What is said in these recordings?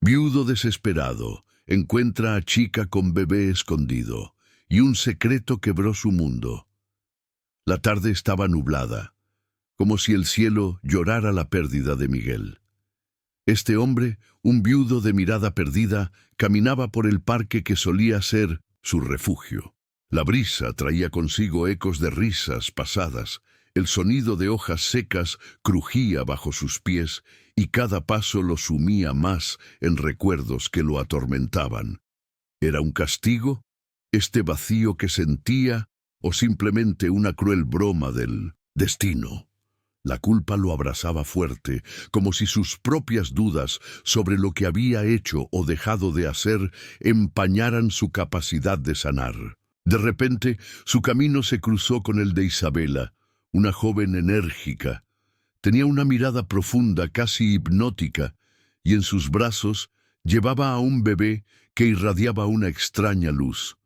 Viudo desesperado, encuentra a chica con bebé escondido, y un secreto quebró su mundo. La tarde estaba nublada, como si el cielo llorara la pérdida de Miguel. Este hombre, un viudo de mirada perdida, caminaba por el parque que solía ser su refugio. La brisa traía consigo ecos de risas pasadas, el sonido de hojas secas crujía bajo sus pies y cada paso lo sumía más en recuerdos que lo atormentaban. ¿Era un castigo, este vacío que sentía, o simplemente una cruel broma del destino? La culpa lo abrazaba fuerte, como si sus propias dudas sobre lo que había hecho o dejado de hacer empañaran su capacidad de sanar. De repente, su camino se cruzó con el de Isabela, una joven enérgica. Tenía una mirada profunda, casi hipnótica, y en sus brazos llevaba a un bebé que irradiaba una extraña luz.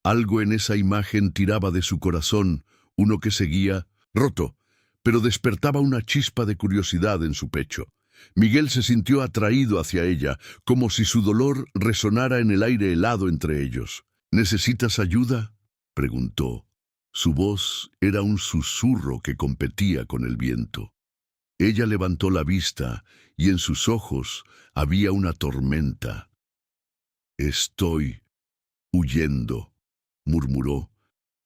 Algo en esa imagen tiraba de su corazón, uno que seguía roto, pero despertaba una chispa de curiosidad en su pecho. Miguel se sintió atraído hacia ella, como si su dolor resonara en el aire helado entre ellos. ¿Necesitas ayuda?, preguntó. Su voz era un susurro que competía con el viento. Ella levantó la vista y en sus ojos había una tormenta. «Estoy huyendo», murmuró,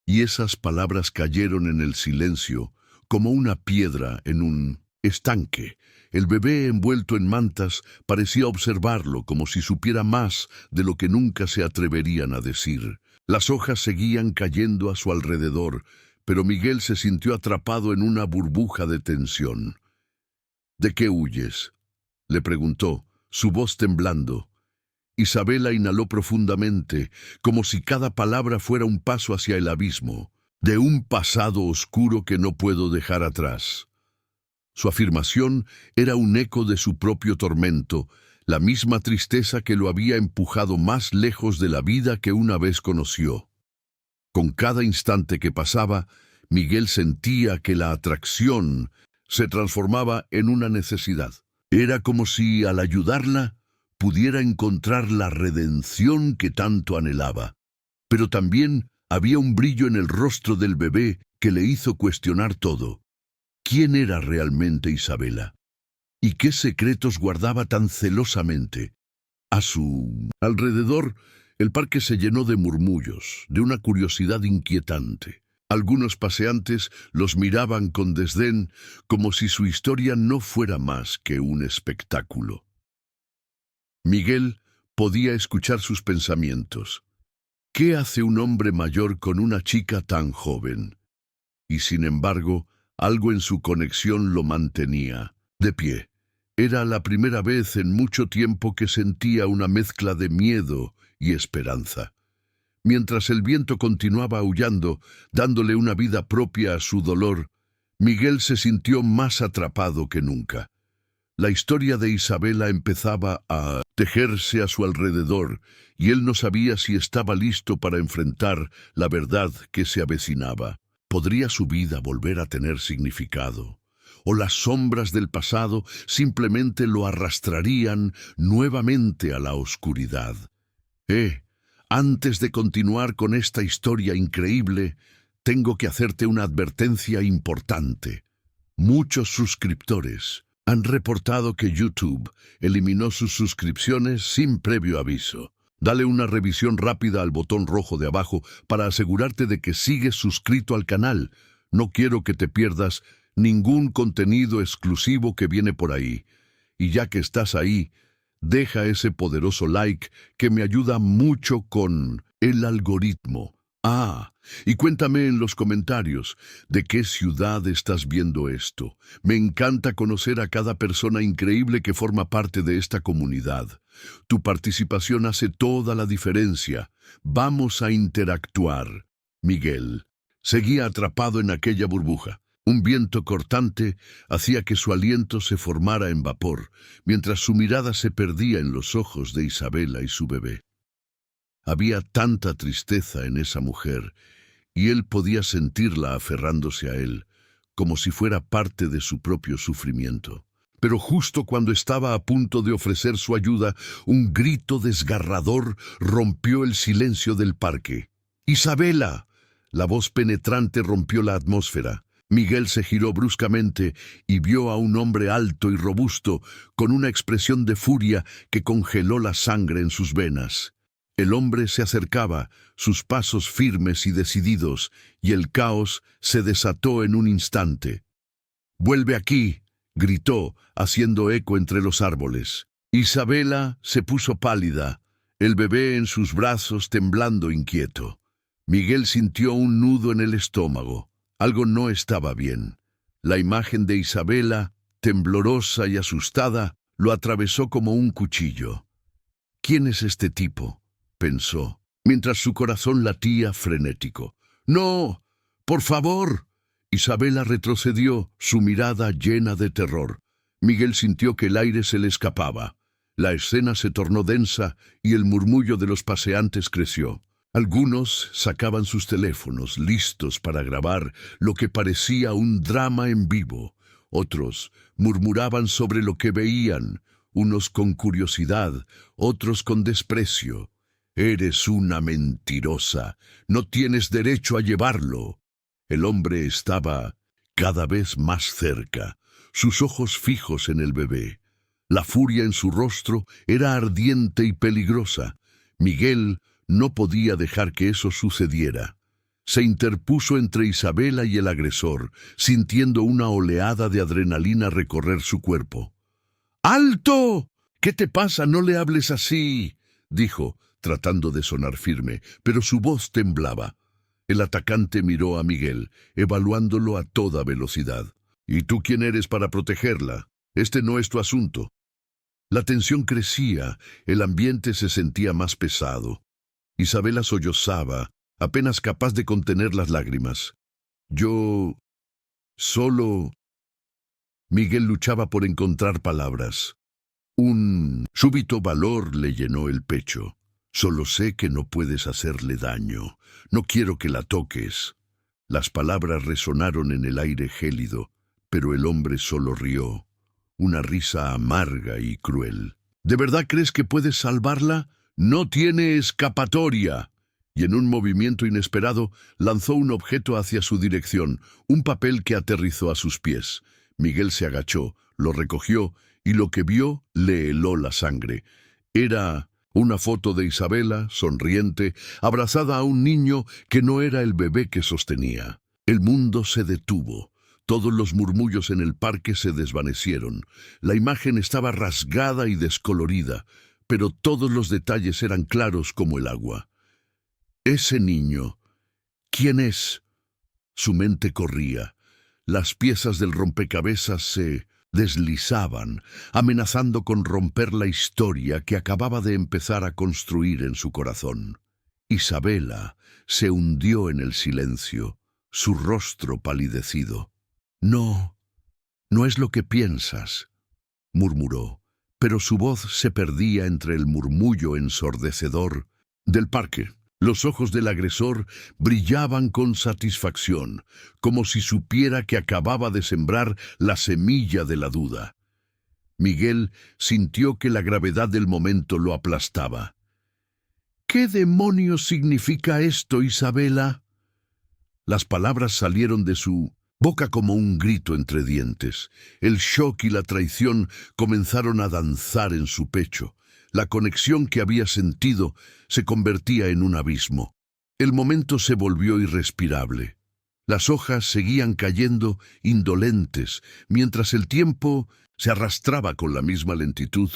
y esas palabras cayeron en el silencio como una piedra en un estanque. El bebé envuelto en mantas parecía observarlo como si supiera más de lo que nunca se atreverían a decir. Las hojas seguían cayendo a su alrededor, pero Miguel se sintió atrapado en una burbuja de tensión. «¿De qué huyes?», le preguntó, su voz temblando. Isabela inhaló profundamente, como si cada palabra fuera un paso hacia el abismo, de un pasado oscuro que no puedo dejar atrás. Su afirmación era un eco de su propio tormento, la misma tristeza que lo había empujado más lejos de la vida que una vez conoció. Con cada instante que pasaba, Miguel sentía que la atracción se transformaba en una necesidad. Era como si, al ayudarla, pudiera encontrar la redención que tanto anhelaba. Pero también había un brillo en el rostro del bebé que le hizo cuestionar todo. ¿Quién era realmente Isabela? ¿Y qué secretos guardaba tan celosamente? A su alrededor, el parque se llenó de murmullos, de una curiosidad inquietante. Algunos paseantes los miraban con desdén, como si su historia no fuera más que un espectáculo. Miguel podía escuchar sus pensamientos. ¿Qué hace un hombre mayor con una chica tan joven? Y sin embargo, algo en su conexión lo mantenía de pie. Era la primera vez en mucho tiempo que sentía una mezcla de miedo y esperanza. Mientras el viento continuaba aullando, dándole una vida propia a su dolor, Miguel se sintió más atrapado que nunca. La historia de Isabela empezaba a tejerse a su alrededor, y él no sabía si estaba listo para enfrentar la verdad que se avecinaba. ¿Podría su vida volver a tener significado? ¿O las sombras del pasado simplemente lo arrastrarían nuevamente a la oscuridad? Antes de continuar con esta historia increíble, tengo que hacerte una advertencia importante. Muchos suscriptores han reportado que YouTube eliminó sus suscripciones sin previo aviso. Dale una revisión rápida al botón rojo de abajo para asegurarte de que sigues suscrito al canal. No quiero que te pierdas ningún contenido exclusivo que viene por ahí. Y ya que estás ahí, deja ese poderoso like que me ayuda mucho con el algoritmo. Y cuéntame en los comentarios de qué ciudad estás viendo esto. Me encanta conocer a cada persona increíble que forma parte de esta comunidad. Tu participación hace toda la diferencia. Vamos a interactuar. Miguel seguía atrapado en aquella burbuja. Un viento cortante hacía que su aliento se formara en vapor, mientras su mirada se perdía en los ojos de Isabela y su bebé. Había tanta tristeza en esa mujer, y él podía sentirla aferrándose a él, como si fuera parte de su propio sufrimiento. Pero justo cuando estaba a punto de ofrecer su ayuda, un grito desgarrador rompió el silencio del parque. ¡Isabela! La voz penetrante rompió la atmósfera. Miguel se giró bruscamente y vio a un hombre alto y robusto, con una expresión de furia que congeló la sangre en sus venas. El hombre se acercaba, sus pasos firmes y decididos, y el caos se desató en un instante. «¡Vuelve aquí!», gritó, haciendo eco entre los árboles. Isabela se puso pálida, el bebé en sus brazos temblando inquieto. Miguel sintió un nudo en el estómago. Algo no estaba bien. La imagen de Isabela, temblorosa y asustada, lo atravesó como un cuchillo. «¿Quién es este tipo?», pensó, mientras su corazón latía frenético. «¡No! ¡Por favor!». Isabela retrocedió, su mirada llena de terror. Miguel sintió que el aire se le escapaba. La escena se tornó densa y el murmullo de los paseantes creció. Algunos sacaban sus teléfonos, listos para grabar lo que parecía un drama en vivo. Otros murmuraban sobre lo que veían, unos con curiosidad, otros con desprecio. «Eres una mentirosa, no tienes derecho a llevarlo». El hombre estaba cada vez más cerca, sus ojos fijos en el bebé. La furia en su rostro era ardiente y peligrosa. Miguel no podía dejar que eso sucediera. Se interpuso entre Isabela y el agresor, sintiendo una oleada de adrenalina recorrer su cuerpo. «¡Alto! ¿Qué te pasa? No le hables así», dijo, tratando de sonar firme, pero su voz temblaba. El atacante miró a Miguel, evaluándolo a toda velocidad. «¿Y tú quién eres para protegerla? Este no es tu asunto». La tensión crecía, el ambiente se sentía más pesado. Isabela sollozaba, apenas capaz de contener las lágrimas. «Yo... solo...». Miguel luchaba por encontrar palabras. Un súbito valor le llenó el pecho. «Solo sé que no puedes hacerle daño. No quiero que la toques». Las palabras resonaron en el aire gélido, pero el hombre solo rió. Una risa amarga y cruel. «¿De verdad crees que puedes salvarla? No tiene escapatoria». Y en un movimiento inesperado lanzó un objeto hacia su dirección, un papel que aterrizó a sus pies. Miguel se agachó, lo recogió y lo que vio le heló la sangre. Era una foto de Isabela, sonriente, abrazada a un niño que no era el bebé que sostenía. El mundo se detuvo. Todos los murmullos en el parque se desvanecieron. La imagen estaba rasgada y descolorida, pero todos los detalles eran claros como el agua. «Ese niño, ¿quién es?». Su mente corría. Las piezas del rompecabezas se deslizaban, amenazando con romper la historia que acababa de empezar a construir en su corazón. Isabela se hundió en el silencio, su rostro palidecido. «No, no es lo que piensas», murmuró, pero su voz se perdía entre el murmullo ensordecedor del parque. Los ojos del agresor brillaban con satisfacción, como si supiera que acababa de sembrar la semilla de la duda. Miguel sintió que la gravedad del momento lo aplastaba. «¿Qué demonios significa esto, Isabela?». Las palabras salieron de su boca como un grito entre dientes. El shock y la traición comenzaron a danzar en su pecho. La conexión que había sentido se convertía en un abismo. El momento se volvió irrespirable. Las hojas seguían cayendo indolentes, mientras el tiempo se arrastraba con la misma lentitud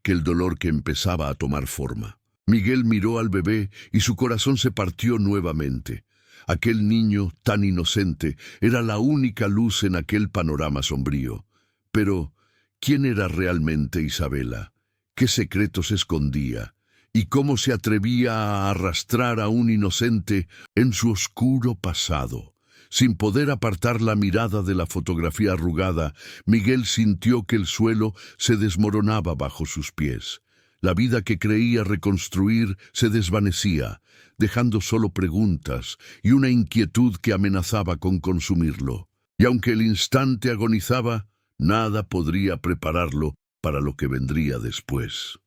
que el dolor que empezaba a tomar forma. Miguel miró al bebé y su corazón se partió nuevamente. Aquel niño tan inocente era la única luz en aquel panorama sombrío. Pero, ¿quién era realmente Isabela? ¿Qué secretos escondía? ¿Y cómo se atrevía a arrastrar a un inocente en su oscuro pasado? Sin poder apartar la mirada de la fotografía arrugada, Miguel sintió que el suelo se desmoronaba bajo sus pies. La vida que creía reconstruir se desvanecía, dejando solo preguntas y una inquietud que amenazaba con consumirlo. Y aunque el instante agonizaba, Nada podría prepararlo para lo que vendría después.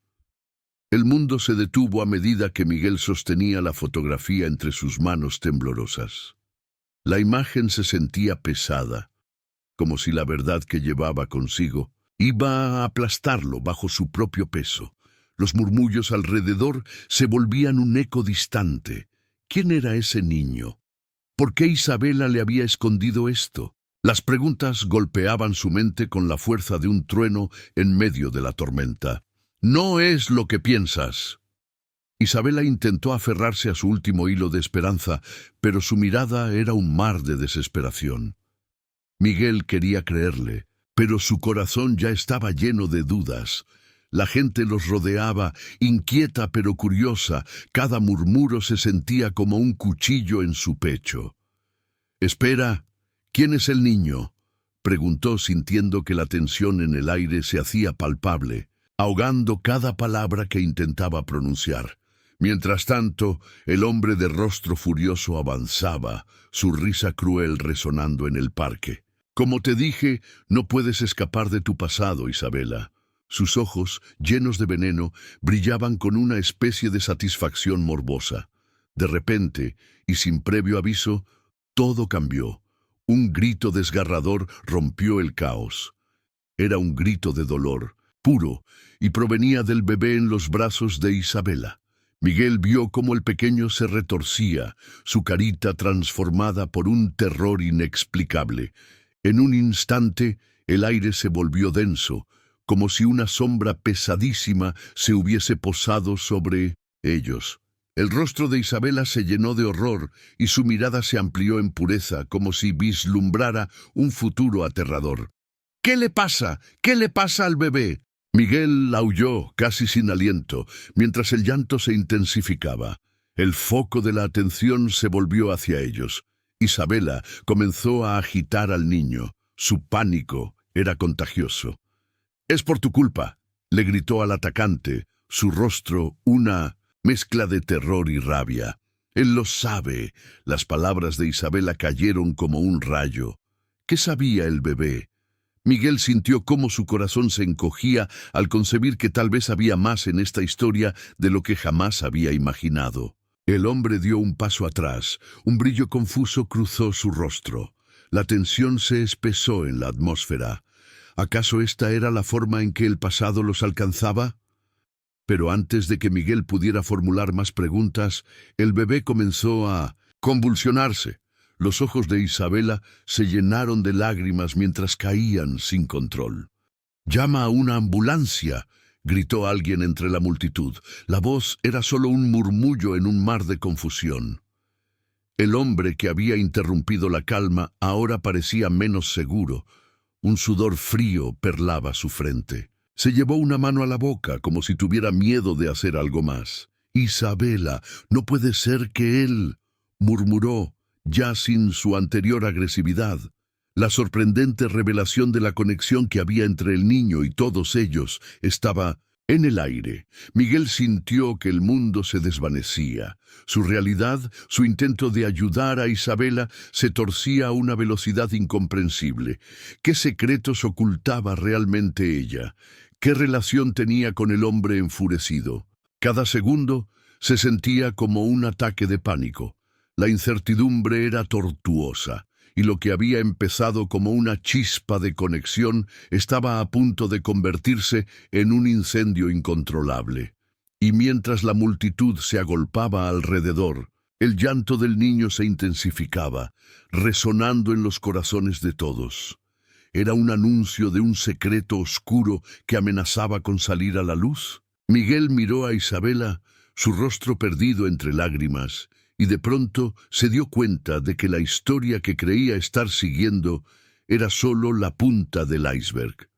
El mundo se detuvo a medida que Miguel sostenía la fotografía entre sus manos temblorosas. La imagen se sentía pesada, como si la verdad que llevaba consigo iba a aplastarlo bajo su propio peso. Los murmullos alrededor se volvían un eco distante. ¿Quién era ese niño? ¿Por qué Isabela le había escondido esto? Las preguntas golpeaban su mente con la fuerza de un trueno en medio de la tormenta. No es lo que piensas. Isabela intentó aferrarse a su último hilo de esperanza, pero su mirada era un mar de desesperación. Miguel quería creerle, pero su corazón ya estaba lleno de dudas. La gente los rodeaba, inquieta pero curiosa. Cada murmuro se sentía como un cuchillo en su pecho. «Espera, ¿quién es el niño?», preguntó, sintiendo que la tensión en el aire se hacía palpable, ahogando cada palabra que intentaba pronunciar. Mientras tanto, el hombre de rostro furioso avanzaba, su risa cruel resonando en el parque. «Como te dije, no puedes escapar de tu pasado, Isabela». Sus ojos, llenos de veneno, brillaban con una especie de satisfacción morbosa. De repente, y sin previo aviso, todo cambió. Un grito desgarrador rompió el caos. Era un grito de dolor, puro, y provenía del bebé en los brazos de Isabela. Miguel vio cómo el pequeño se retorcía, su carita transformada por un terror inexplicable. En un instante, el aire se volvió denso, como si una sombra pesadísima se hubiese posado sobre ellos. El rostro de Isabela se llenó de horror y su mirada se amplió en pureza, como si vislumbrara un futuro aterrador. «¿Qué le pasa? ¿Qué le pasa al bebé?». Miguel aulló, casi sin aliento, mientras el llanto se intensificaba. El foco de la atención se volvió hacia ellos. Isabela comenzó a agitar al niño. Su pánico era contagioso. «Es por tu culpa», le gritó al atacante, su rostro una mezcla de terror y rabia. «Él lo sabe». Las palabras de Isabela cayeron como un rayo. ¿Qué sabía el bebé? Miguel sintió cómo su corazón se encogía al concebir que tal vez había más en esta historia de lo que jamás había imaginado. El hombre dio un paso atrás. Un brillo confuso cruzó su rostro. La tensión se espesó en la atmósfera. ¿Acaso esta era la forma en que el pasado los alcanzaba? Pero antes de que Miguel pudiera formular más preguntas, el bebé comenzó a convulsionarse. Los ojos de Isabela se llenaron de lágrimas mientras caían sin control. «Llama a una ambulancia», gritó alguien entre la multitud. La voz era solo un murmullo en un mar de confusión. El hombre que había interrumpido la calma ahora parecía menos seguro. Un sudor frío perlaba su frente. Se llevó una mano a la boca, como si tuviera miedo de hacer algo más. «Isabela, no puede ser que él», murmuró, ya sin su anterior agresividad. La sorprendente revelación de la conexión que había entre el niño y todos ellos estaba en el aire. Miguel sintió que el mundo se desvanecía. Su realidad, su intento de ayudar a Isabela, se torcía a una velocidad incomprensible. ¿Qué secretos ocultaba realmente ella? ¿Qué relación tenía con el hombre enfurecido? Cada segundo se sentía como un ataque de pánico. La incertidumbre era tortuosa, y lo que había empezado como una chispa de conexión estaba a punto de convertirse en un incendio incontrolable. Y mientras la multitud se agolpaba alrededor, el llanto del niño se intensificaba, resonando en los corazones de todos. ¿Era un anuncio de un secreto oscuro que amenazaba con salir a la luz? Miguel miró a Isabela, su rostro perdido entre lágrimas, y de pronto se dio cuenta de que la historia que creía estar siguiendo era solo la punta del iceberg.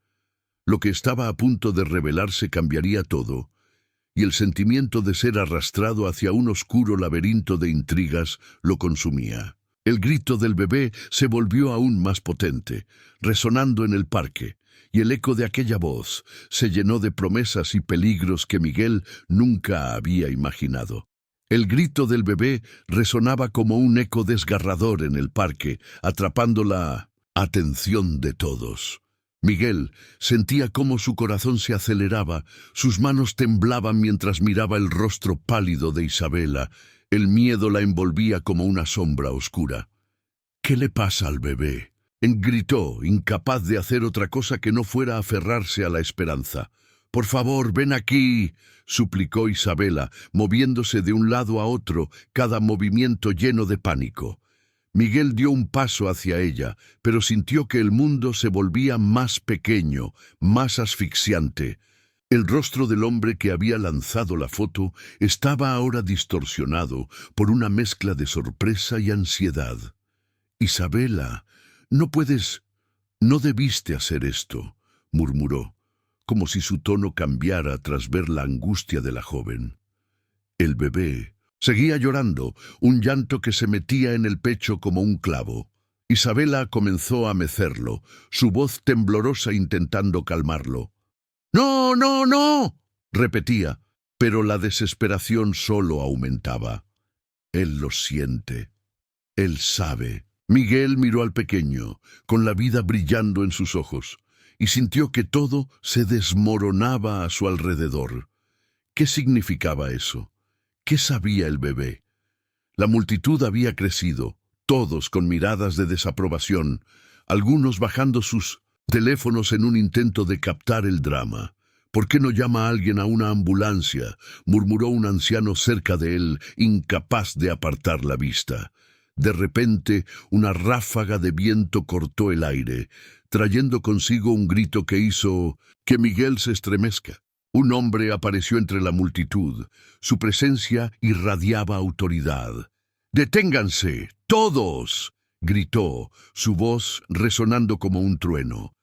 Lo que estaba a punto de revelarse cambiaría todo, y el sentimiento de ser arrastrado hacia un oscuro laberinto de intrigas lo consumía. El grito del bebé se volvió aún más potente, resonando en el parque, y el eco de aquella voz se llenó de promesas y peligros que Miguel nunca había imaginado. El grito del bebé resonaba como un eco desgarrador en el parque, atrapando la atención de todos. Miguel sentía cómo su corazón se aceleraba, sus manos temblaban mientras miraba el rostro pálido de Isabela. El miedo la envolvía como una sombra oscura. «¿Qué le pasa al bebé?», gritó, incapaz de hacer otra cosa que no fuera aferrarse a la esperanza. «Por favor, ven aquí», suplicó Isabela, moviéndose de un lado a otro, cada movimiento lleno de pánico. Miguel dio un paso hacia ella, pero sintió que el mundo se volvía más pequeño, más asfixiante. El rostro del hombre que había lanzado la foto estaba ahora distorsionado por una mezcla de sorpresa y ansiedad. «Isabela, no debiste hacer esto», murmuró, como si su tono cambiara tras ver la angustia de la joven. El bebé seguía llorando, un llanto que se metía en el pecho como un clavo. Isabela comenzó a mecerlo, su voz temblorosa intentando calmarlo. «¡No, no, no!», repetía, pero la desesperación solo aumentaba. «Él lo siente. Él sabe». Miguel miró al pequeño, con la vida brillando en sus ojos, y sintió que todo se desmoronaba a su alrededor. ¿Qué significaba eso? ¿Qué sabía el bebé? La multitud había crecido, todos con miradas de desaprobación, algunos bajando sus teléfonos en un intento de captar el drama. «¿Por qué no llama a alguien a una ambulancia?», murmuró un anciano cerca de él, incapaz de apartar la vista. De repente, una ráfaga de viento cortó el aire, trayendo consigo un grito que hizo que Miguel se estremezca. Un hombre apareció entre la multitud. Su presencia irradiaba autoridad. «¡Deténganse, todos!», gritó, su voz resonando como un trueno.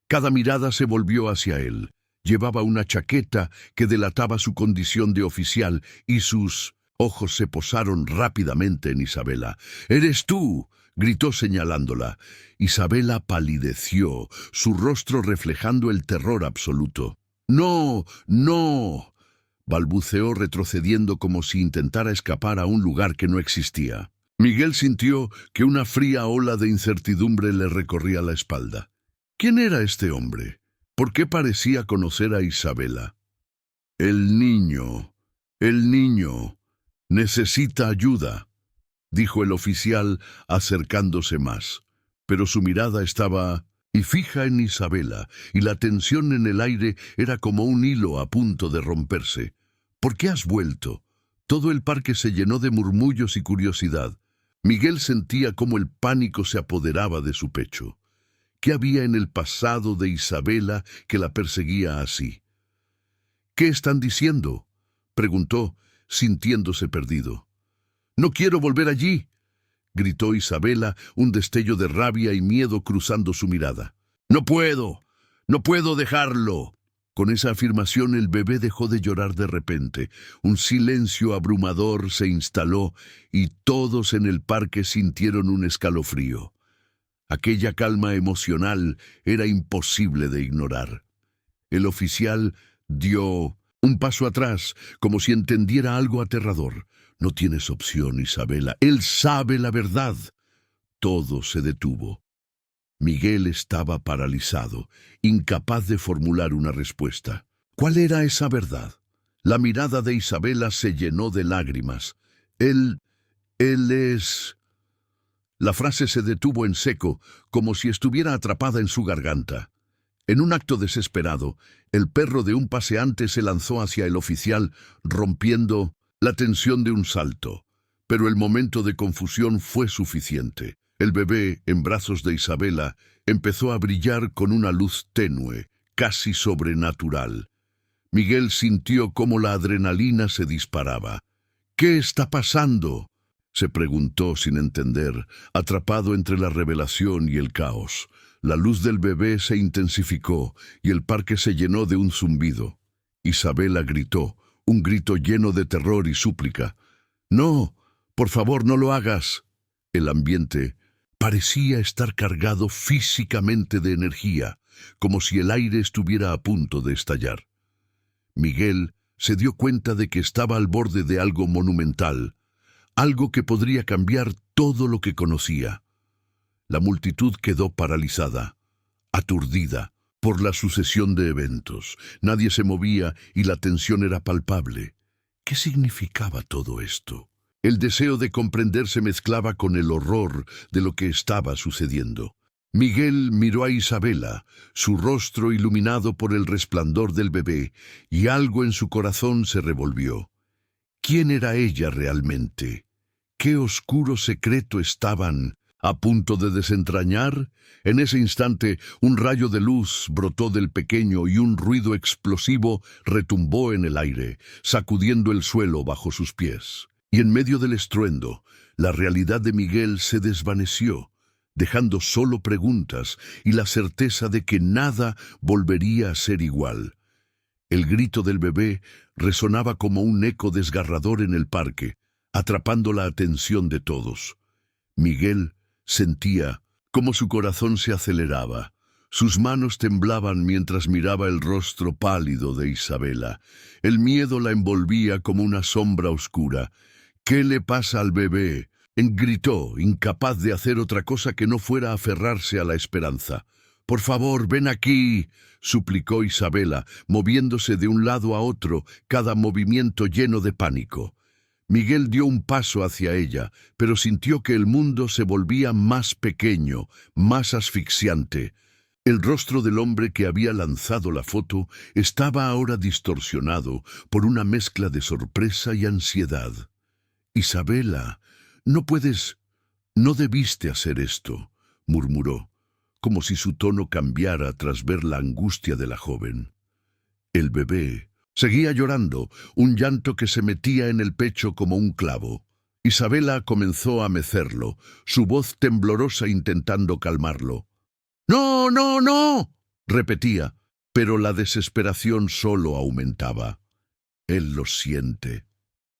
Cada mirada se volvió hacia él. Llevaba una chaqueta que delataba su condición de oficial y sus ojos se posaron rápidamente en Isabela. «¡Eres tú!», gritó señalándola. Isabela palideció, su rostro reflejando el terror absoluto. «¡No, no!», balbuceó retrocediendo como si intentara escapar a un lugar que no existía. Miguel sintió que una fría ola de incertidumbre le recorría la espalda. ¿Quién era este hombre? ¿Por qué parecía conocer a Isabela? «El niño necesita ayuda», dijo el oficial acercándose más, pero su mirada estaba fija en Isabela, y la tensión en el aire era como un hilo a punto de romperse. «¿Por qué has vuelto?». Todo el parque se llenó de murmullos y curiosidad. Miguel sentía cómo el pánico se apoderaba de su pecho. ¿Qué había en el pasado de Isabela que la perseguía así? «¿Qué están diciendo?», preguntó, sintiéndose perdido. «No quiero volver allí», gritó Isabela, un destello de rabia y miedo cruzando su mirada. «No puedo dejarlo». Con esa afirmación el bebé dejó de llorar de repente. Un silencio abrumador se instaló y todos en el parque sintieron un escalofrío. Aquella calma emocional era imposible de ignorar. El oficial dio un paso atrás, como si entendiera algo aterrador. «No tienes opción, Isabela. Él sabe la verdad». Todo se detuvo. Miguel estaba paralizado, incapaz de formular una respuesta. ¿Cuál era esa verdad? La mirada de Isabela se llenó de lágrimas. Él es... La frase se detuvo en seco, como si estuviera atrapada en su garganta. En un acto desesperado, el perro de un paseante se lanzó hacia el oficial, rompiendo la tensión de un salto. Pero el momento de confusión fue suficiente. El bebé, en brazos de Isabela, empezó a brillar con una luz tenue, casi sobrenatural. Miguel sintió cómo la adrenalina se disparaba. «¿Qué está pasando?», se preguntó sin entender, atrapado entre la revelación y el caos. La luz del bebé se intensificó y el parque se llenó de un zumbido. Isabela gritó, un grito lleno de terror y súplica. «¡No! ¡Por favor, no lo hagas!». El ambiente parecía estar cargado físicamente de energía, como si el aire estuviera a punto de estallar. Miguel se dio cuenta de que estaba al borde de algo monumental, algo que podría cambiar todo lo que conocía. La multitud quedó paralizada, aturdida, por la sucesión de eventos. Nadie se movía y la tensión era palpable. ¿Qué significaba todo esto? El deseo de comprender se mezclaba con el horror de lo que estaba sucediendo. Miguel miró a Isabela, su rostro iluminado por el resplandor del bebé, y algo en su corazón se revolvió. ¿Quién era ella realmente? ¿Qué oscuro secreto estaban a punto de desentrañar? En ese instante, un rayo de luz brotó del pequeño y un ruido explosivo retumbó en el aire, sacudiendo el suelo bajo sus pies. Y en medio del estruendo, la realidad de Miguel se desvaneció, dejando solo preguntas y la certeza de que nada volvería a ser igual. El grito del bebé resonaba como un eco desgarrador en el parque, atrapando la atención de todos. Miguel sentía cómo su corazón se aceleraba. Sus manos temblaban mientras miraba el rostro pálido de Isabela. El miedo la envolvía como una sombra oscura. «¿Qué le pasa al bebé?», gritó, incapaz de hacer otra cosa que no fuera aferrarse a la esperanza. «Por favor, ven aquí», suplicó Isabela, moviéndose de un lado a otro, cada movimiento lleno de pánico. Miguel dio un paso hacia ella, pero sintió que el mundo se volvía más pequeño, más asfixiante. El rostro del hombre que había lanzado la foto estaba ahora distorsionado por una mezcla de sorpresa y ansiedad. «Isabela, no debiste hacer esto», murmuró, como si su tono cambiara tras ver la angustia de la joven. El bebé seguía llorando, un llanto que se metía en el pecho como un clavo. Isabela comenzó a mecerlo, su voz temblorosa intentando calmarlo. «¡No, no, no!», repetía, pero la desesperación solo aumentaba. «Él lo siente.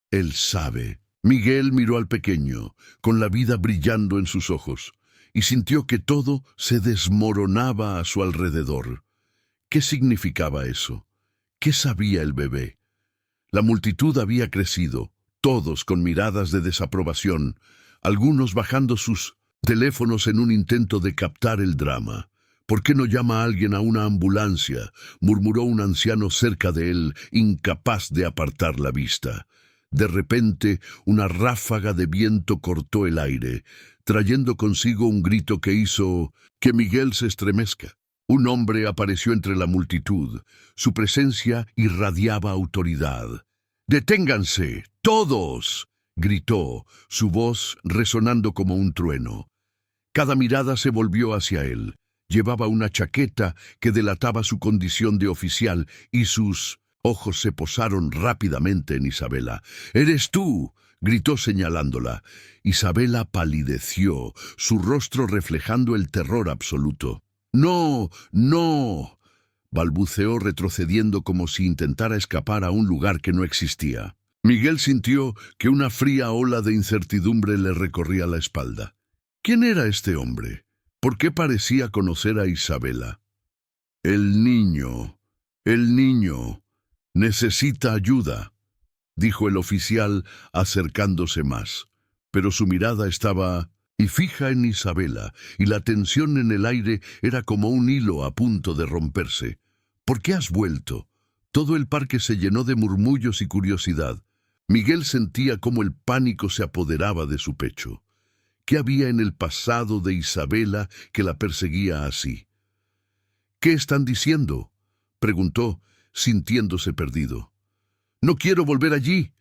Él sabe». Miguel miró al pequeño, con la vida brillando en sus ojos, y sintió que todo se desmoronaba a su alrededor. ¿Qué significaba eso? ¿Qué sabía el bebé? La multitud había crecido, todos con miradas de desaprobación, algunos bajando sus teléfonos en un intento de captar el drama. «¿Por qué no llama a alguien a una ambulancia?», murmuró un anciano cerca de él, incapaz de apartar la vista. De repente, una ráfaga de viento cortó el aire, trayendo consigo un grito que hizo que Miguel se estremezca. Un hombre apareció entre la multitud. Su presencia irradiaba autoridad. «¡Deténganse, todos!», gritó, su voz resonando como un trueno. Cada mirada se volvió hacia él. Llevaba una chaqueta que delataba su condición de oficial y sus ojos se posaron rápidamente en Isabela. «¡Eres tú!», gritó señalándola. Isabela palideció, su rostro reflejando el terror absoluto. «¡No, no!», balbuceó retrocediendo como si intentara escapar a un lugar que no existía. Miguel sintió que una fría ola de incertidumbre le recorría la espalda. ¿Quién era este hombre? ¿Por qué parecía conocer a Isabela? «El niño, necesita ayuda», dijo el oficial acercándose más. Pero su mirada estaba fija en Isabela, y la tensión en el aire era como un hilo a punto de romperse. «¿Por qué has vuelto?». Todo el parque se llenó de murmullos y curiosidad. Miguel sentía cómo el pánico se apoderaba de su pecho. ¿Qué había en el pasado de Isabela que la perseguía así? «¿Qué están diciendo?», preguntó, sintiéndose perdido. «No quiero volver allí»,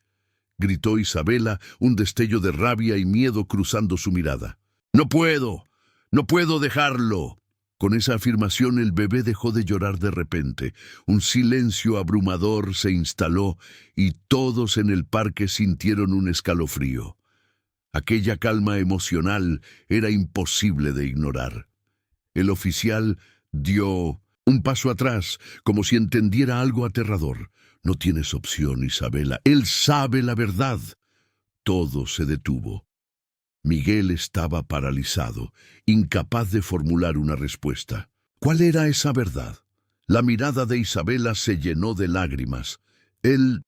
gritó Isabela, un destello de rabia y miedo cruzando su mirada. No puedo dejarlo». Con esa afirmación el bebé dejó de llorar de repente. Un silencio abrumador se instaló y todos en el parque sintieron un escalofrío. Aquella calma emocional era imposible de ignorar. El oficial dio un paso atrás, como si entendiera algo aterrador. «No tienes opción, Isabela. Él sabe la verdad». Todo se detuvo. Miguel estaba paralizado, incapaz de formular una respuesta. ¿Cuál era esa verdad? La mirada de Isabela se llenó de lágrimas. Él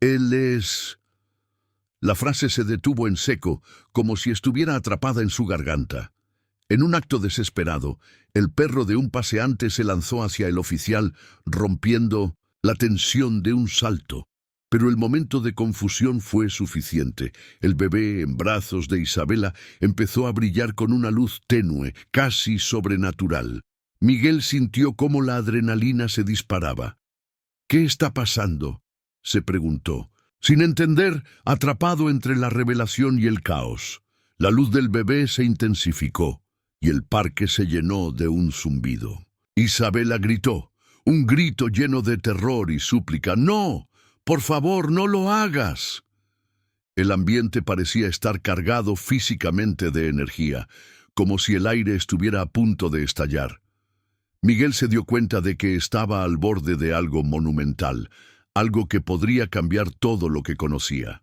es... La frase se detuvo en seco, como si estuviera atrapada en su garganta. En un acto desesperado, el perro de un paseante se lanzó hacia el oficial, rompiendo la tensión de un salto. Pero el momento de confusión fue suficiente. El bebé, en brazos de Isabela, empezó a brillar con una luz tenue, casi sobrenatural. Miguel sintió cómo la adrenalina se disparaba. «¿Qué está pasando?», se preguntó, sin entender, atrapado entre la revelación y el caos. La luz del bebé se intensificó y el parque se llenó de un zumbido. Isabela gritó, un grito lleno de terror y súplica. «¡No! ¡Por favor, no lo hagas!». El ambiente parecía estar cargado físicamente de energía, como si el aire estuviera a punto de estallar. Miguel se dio cuenta de que estaba al borde de algo monumental, algo que podría cambiar todo lo que conocía.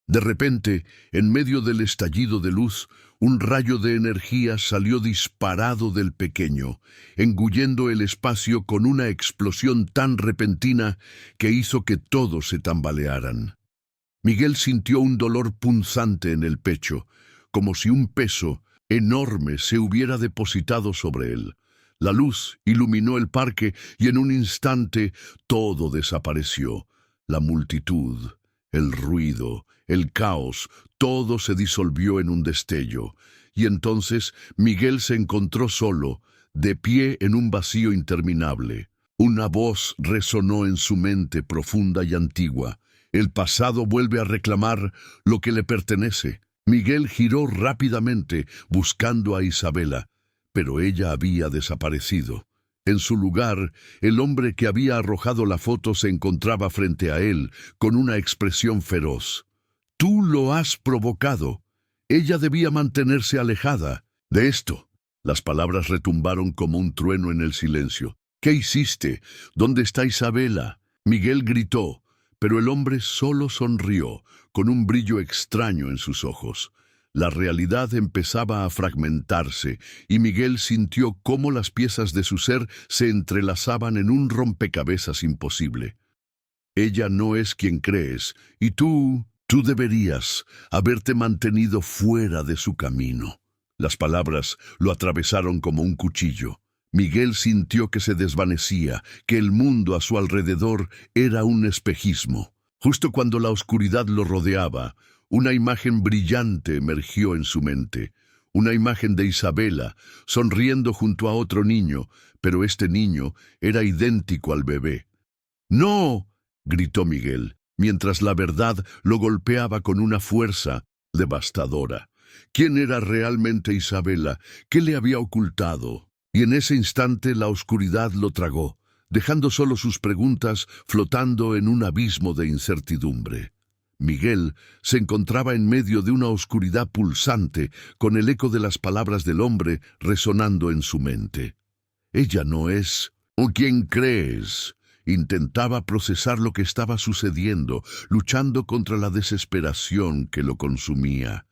De repente, en medio del estallido de luz, un rayo de energía salió disparado del pequeño, engullendo el espacio con una explosión tan repentina que hizo que todos se tambalearan. Miguel sintió un dolor punzante en el pecho, como si un peso enorme se hubiera depositado sobre él. La luz iluminó el parque y en un instante todo desapareció. La multitud, el ruido, el caos, todo se disolvió en un destello. Y entonces Miguel se encontró solo, de pie en un vacío interminable. Una voz resonó en su mente profunda y antigua. El pasado vuelve a reclamar lo que le pertenece. Miguel giró rápidamente, buscando a Isabela, pero ella había desaparecido. En su lugar, el hombre que había arrojado la foto se encontraba frente a él, con una expresión feroz. «Tú lo has provocado. Ella debía mantenerse alejada de esto». Las palabras retumbaron como un trueno en el silencio. «¿Qué hiciste? ¿Dónde está Isabela?». Miguel gritó, pero el hombre solo sonrió, con un brillo extraño en sus ojos. La realidad empezaba a fragmentarse, y Miguel sintió cómo las piezas de su ser se entrelazaban en un rompecabezas imposible. «Ella no es quien crees, y tú deberías haberte mantenido fuera de su camino». Las palabras lo atravesaron como un cuchillo. Miguel sintió que se desvanecía, que el mundo a su alrededor era un espejismo. Justo cuando la oscuridad lo rodeaba, una imagen brillante emergió en su mente. Una imagen de Isabela, sonriendo junto a otro niño, pero este niño era idéntico al bebé. «¡No!», gritó Miguel, mientras la verdad lo golpeaba con una fuerza devastadora. ¿Quién era realmente Isabela? ¿Qué le había ocultado? Y en ese instante la oscuridad lo tragó, dejando solo sus preguntas flotando en un abismo de incertidumbre. Miguel se encontraba en medio de una oscuridad pulsante, con el eco de las palabras del hombre resonando en su mente. «Ella no es, ¿o quién crees?». Intentaba procesar lo que estaba sucediendo, luchando contra la desesperación que lo consumía.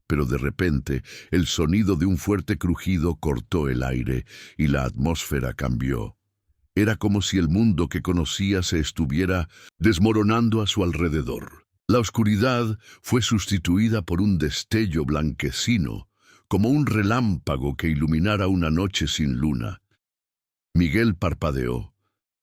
Pero de repente, el sonido de un fuerte crujido cortó el aire y la atmósfera cambió. Era como si el mundo que conocía se estuviera desmoronando a su alrededor. La oscuridad fue sustituida por un destello blanquecino, como un relámpago que iluminara una noche sin luna. Miguel parpadeó,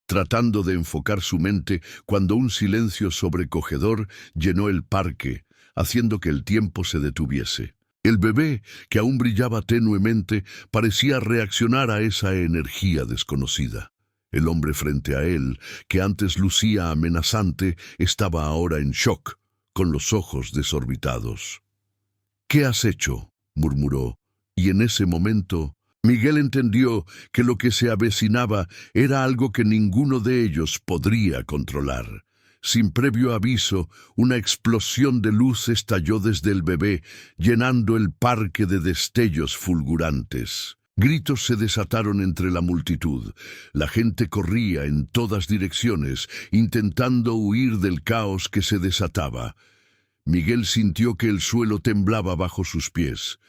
tratando de enfocar su mente cuando un silencio sobrecogedor llenó el parque, haciendo que el tiempo se detuviese. El bebé, que aún brillaba tenuemente, parecía reaccionar a esa energía desconocida. El hombre frente a él, que antes lucía amenazante, estaba ahora en shock, con los ojos desorbitados. «¿Qué has hecho?», murmuró, y en ese momento Miguel entendió que lo que se avecinaba era algo que ninguno de ellos podría controlar. Sin previo aviso, una explosión de luz estalló desde el bebé, llenando el parque de destellos fulgurantes. Gritos se desataron entre la multitud. La gente corría en todas direcciones, intentando huir del caos que se desataba. Miguel sintió que el suelo temblaba bajo sus pies.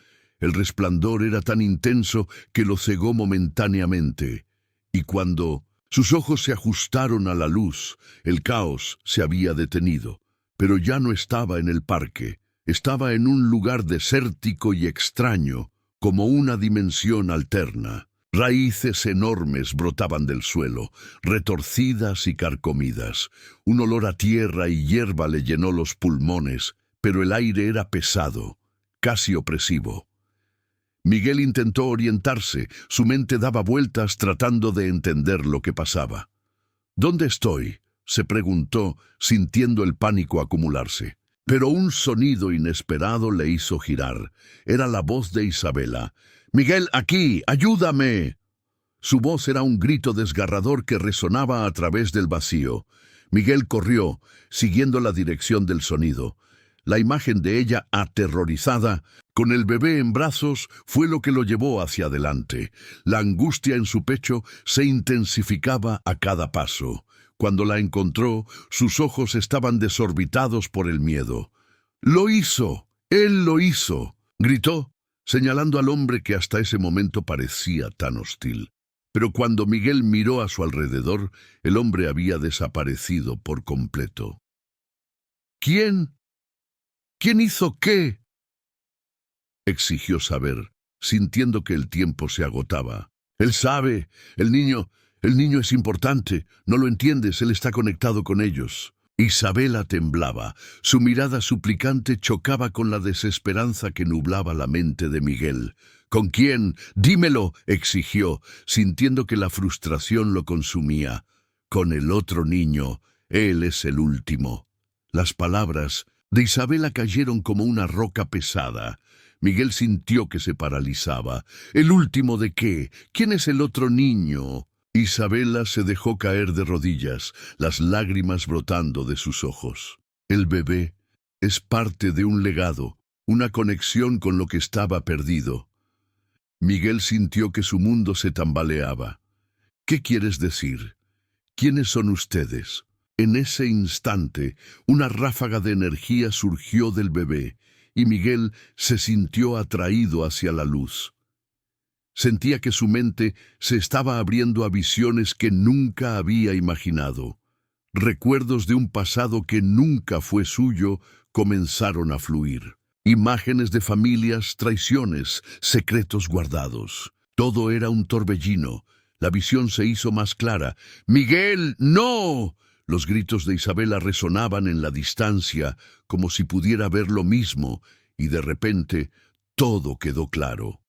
El resplandor era tan intenso que lo cegó momentáneamente. Y cuando sus ojos se ajustaron a la luz, el caos se había detenido. Pero ya no estaba en el parque. Estaba en un lugar desértico y extraño, como una dimensión alterna. Raíces enormes brotaban del suelo, retorcidas y carcomidas. Un olor a tierra y hierba le llenó los pulmones, pero el aire era pesado, casi opresivo. Miguel intentó orientarse, su mente daba vueltas tratando de entender lo que pasaba. ¿Dónde estoy?, se preguntó, sintiendo el pánico acumularse. Pero un sonido inesperado le hizo girar. Era la voz de Isabela. «Miguel, aquí, ayúdame». Su voz era un grito desgarrador que resonaba a través del vacío. Miguel corrió, siguiendo la dirección del sonido. La imagen de ella, aterrorizada, con el bebé en brazos, fue lo que lo llevó hacia adelante. La angustia en su pecho se intensificaba a cada paso. Cuando la encontró, sus ojos estaban desorbitados por el miedo. «¡Lo hizo! ¡Él lo hizo!», gritó, señalando al hombre que hasta ese momento parecía tan hostil. Pero cuando Miguel miró a su alrededor, el hombre había desaparecido por completo. «¿Quién? ¿Quién hizo qué?», exigió saber, sintiendo que el tiempo se agotaba. «Él sabe, el niño es importante, no lo entiendes, él está conectado con ellos». Isabela temblaba, su mirada suplicante chocaba con la desesperanza que nublaba la mente de Miguel. «¿Con quién? Dímelo», exigió, sintiendo que la frustración lo consumía. «Con el otro niño, él es el último». Las palabras de Isabela cayeron como una roca pesada. Miguel sintió que se paralizaba. «¿El último de qué? ¿Quién es el otro niño?». Isabela se dejó caer de rodillas, las lágrimas brotando de sus ojos. «El bebé es parte de un legado, una conexión con lo que estaba perdido». Miguel sintió que su mundo se tambaleaba. «¿Qué quieres decir? ¿Quiénes son ustedes?». En ese instante, una ráfaga de energía surgió del bebé, y Miguel se sintió atraído hacia la luz. Sentía que su mente se estaba abriendo a visiones que nunca había imaginado. Recuerdos de un pasado que nunca fue suyo comenzaron a fluir. Imágenes de familias, traiciones, secretos guardados. Todo era un torbellino. La visión se hizo más clara. «¡Miguel, no!». Los gritos de Isabela resonaban en la distancia, como si pudiera ver lo mismo, y de repente todo quedó claro.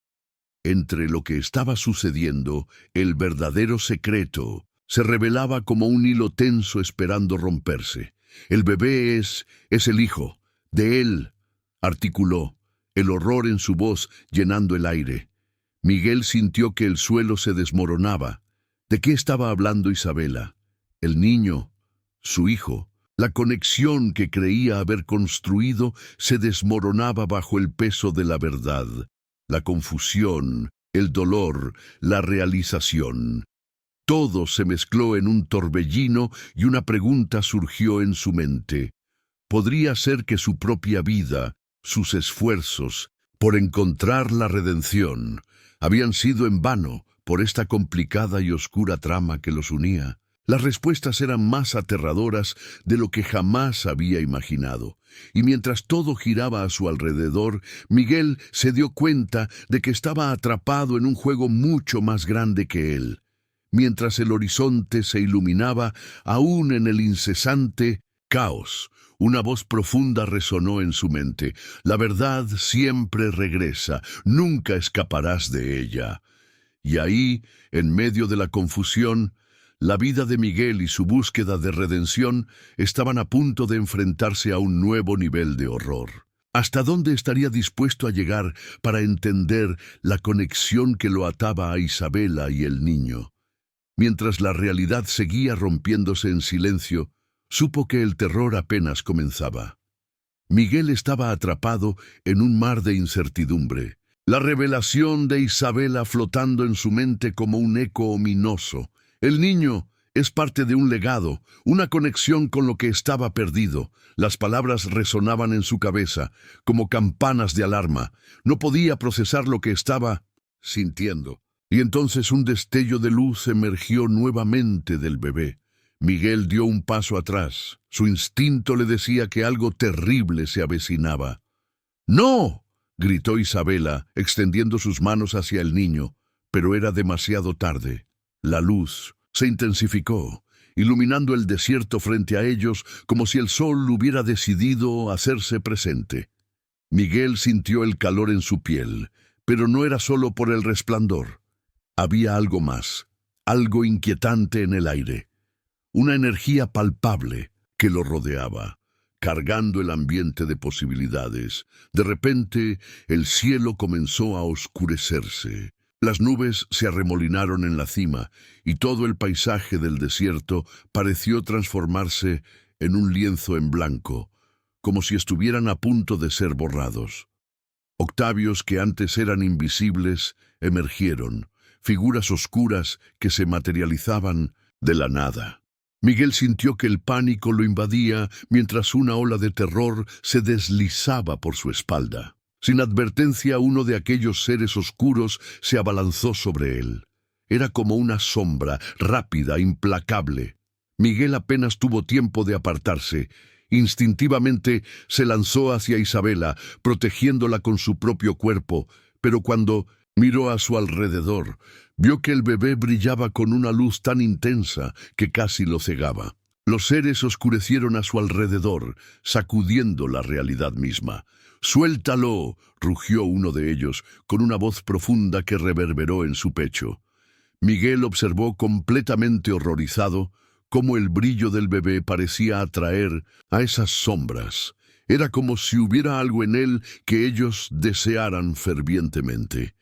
Entre lo que estaba sucediendo, el verdadero secreto se revelaba como un hilo tenso esperando romperse. «El bebé es el hijo de él», articuló, el horror en su voz llenando el aire. Miguel sintió que el suelo se desmoronaba. ¿De qué estaba hablando Isabela? El niño, su hijo. La conexión que creía haber construido se desmoronaba bajo el peso de la verdad. La confusión, el dolor, la realización. Todo se mezcló en un torbellino y una pregunta surgió en su mente. ¿Podría ser que su propia vida, sus esfuerzos por encontrar la redención, habían sido en vano por esta complicada y oscura trama que los unía? Las respuestas eran más aterradoras de lo que jamás había imaginado. Y mientras todo giraba a su alrededor, Miguel se dio cuenta de que estaba atrapado en un juego mucho más grande que él. Mientras el horizonte se iluminaba, aún en el incesante caos, una voz profunda resonó en su mente. «La verdad siempre regresa, nunca escaparás de ella». Y ahí, en medio de la confusión, la vida de Miguel y su búsqueda de redención estaban a punto de enfrentarse a un nuevo nivel de horror. ¿Hasta dónde estaría dispuesto a llegar para entender la conexión que lo ataba a Isabela y el niño? Mientras la realidad seguía rompiéndose en silencio, supo que el terror apenas comenzaba. Miguel estaba atrapado en un mar de incertidumbre. La revelación de Isabela flotando en su mente como un eco ominoso. El niño es parte de un legado, una conexión con lo que estaba perdido. Las palabras resonaban en su cabeza, como campanas de alarma. No podía procesar lo que estaba sintiendo. Y entonces un destello de luz emergió nuevamente del bebé. Miguel dio un paso atrás. Su instinto le decía que algo terrible se avecinaba. «¡No!», gritó Isabela, extendiendo sus manos hacia el niño, pero era demasiado tarde. La luz se intensificó, iluminando el desierto frente a ellos como si el sol hubiera decidido hacerse presente. Miguel sintió el calor en su piel, pero no era solo por el resplandor. Había algo más, algo inquietante en el aire, una energía palpable que lo rodeaba, cargando el ambiente de posibilidades. De repente, el cielo comenzó a oscurecerse. Las nubes se arremolinaron en la cima y todo el paisaje del desierto pareció transformarse en un lienzo en blanco, como si estuvieran a punto de ser borrados. Octavios que antes eran invisibles emergieron, figuras oscuras que se materializaban de la nada. Miguel sintió que el pánico lo invadía mientras una ola de terror se deslizaba por su espalda. Sin advertencia, uno de aquellos seres oscuros se abalanzó sobre él. Era como una sombra, rápida, implacable. Miguel apenas tuvo tiempo de apartarse. Instintivamente se lanzó hacia Isabela, protegiéndola con su propio cuerpo, pero cuando miró a su alrededor, vio que el bebé brillaba con una luz tan intensa que casi lo cegaba. Los seres oscurecieron a su alrededor, sacudiendo la realidad misma. «¡Suéltalo!», rugió uno de ellos, con una voz profunda que reverberó en su pecho. Miguel observó completamente horrorizado cómo el brillo del bebé parecía atraer a esas sombras. Era como si hubiera algo en él que ellos desearan fervientemente.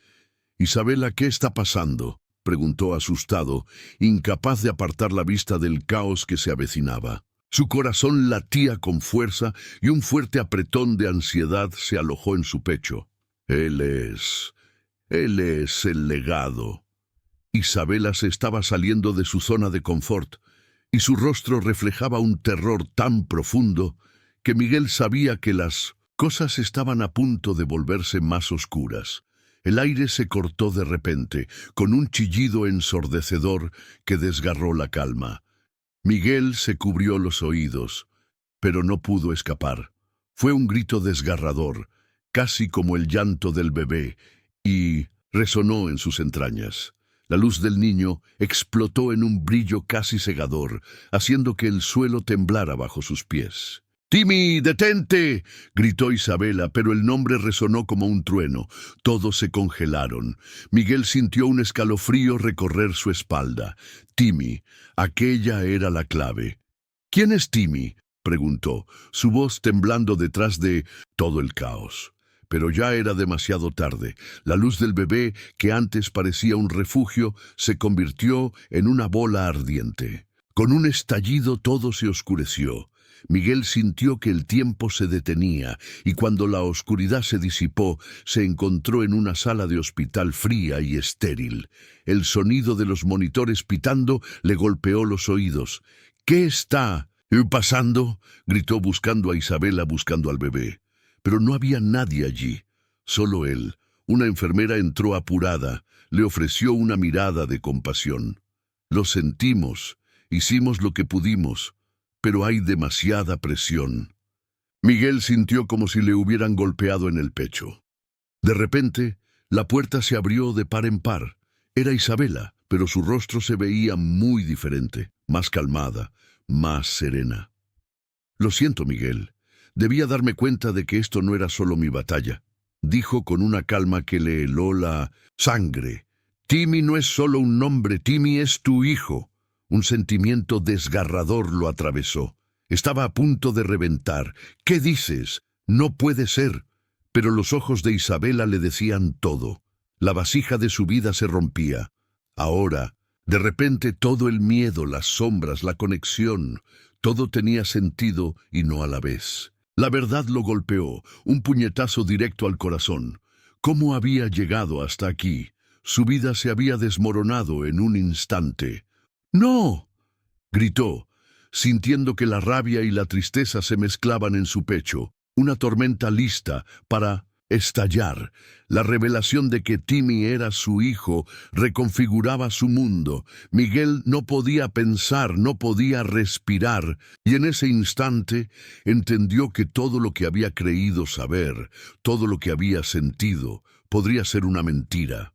«Isabela, ¿qué está pasando?», preguntó asustado, incapaz de apartar la vista del caos que se avecinaba. Su corazón latía con fuerza y un fuerte apretón de ansiedad se alojó en su pecho. Él es el legado. Isabela se estaba saliendo de su zona de confort, y su rostro reflejaba un terror tan profundo que Miguel sabía que las cosas estaban a punto de volverse más oscuras. El aire se cortó de repente, con un chillido ensordecedor que desgarró la calma. Miguel se cubrió los oídos, pero no pudo escapar. Fue un grito desgarrador, casi como el llanto del bebé, y resonó en sus entrañas. La luz del niño explotó en un brillo casi cegador, haciendo que el suelo temblara bajo sus pies. «¡Timmy, detente!», gritó Isabela, pero el nombre resonó como un trueno. Todos se congelaron. Miguel sintió un escalofrío recorrer su espalda. Timmy, aquella era la clave. «¿Quién es Timmy?», preguntó, su voz temblando detrás de todo el caos. Pero ya era demasiado tarde. La luz del bebé, que antes parecía un refugio, se convirtió en una bola ardiente. Con un estallido todo se oscureció. Miguel sintió que el tiempo se detenía y cuando la oscuridad se disipó, se encontró en una sala de hospital fría y estéril. El sonido de los monitores pitando le golpeó los oídos. «¿Qué está pasando?», gritó buscando a Isabela, buscando al bebé. Pero no había nadie allí, solo él. Una enfermera entró apurada, le ofreció una mirada de compasión. «Lo sentimos, hicimos lo que pudimos, pero hay demasiada presión». Miguel sintió como si le hubieran golpeado en el pecho. De repente, la puerta se abrió de par en par. Era Isabela, pero su rostro se veía muy diferente, más calmada, más serena. «Lo siento, Miguel. Debía darme cuenta de que esto no era solo mi batalla», dijo con una calma que le heló la sangre. «Timmy no es solo un nombre, Timmy es tu hijo». Un sentimiento desgarrador lo atravesó. Estaba a punto de reventar. «¿Qué dices? No puede ser». Pero los ojos de Isabela le decían todo. La vasija de su vida se rompía. Ahora, de repente, todo el miedo, las sombras, la conexión, todo tenía sentido y no a la vez. La verdad lo golpeó, un puñetazo directo al corazón. ¿Cómo había llegado hasta aquí? Su vida se había desmoronado en un instante. «¡No!», gritó, sintiendo que la rabia y la tristeza se mezclaban en su pecho, una tormenta lista para estallar. La revelación de que Timmy era su hijo reconfiguraba su mundo. Miguel no podía pensar, no podía respirar, y en ese instante entendió que todo lo que había creído saber, todo lo que había sentido, podría ser una mentira.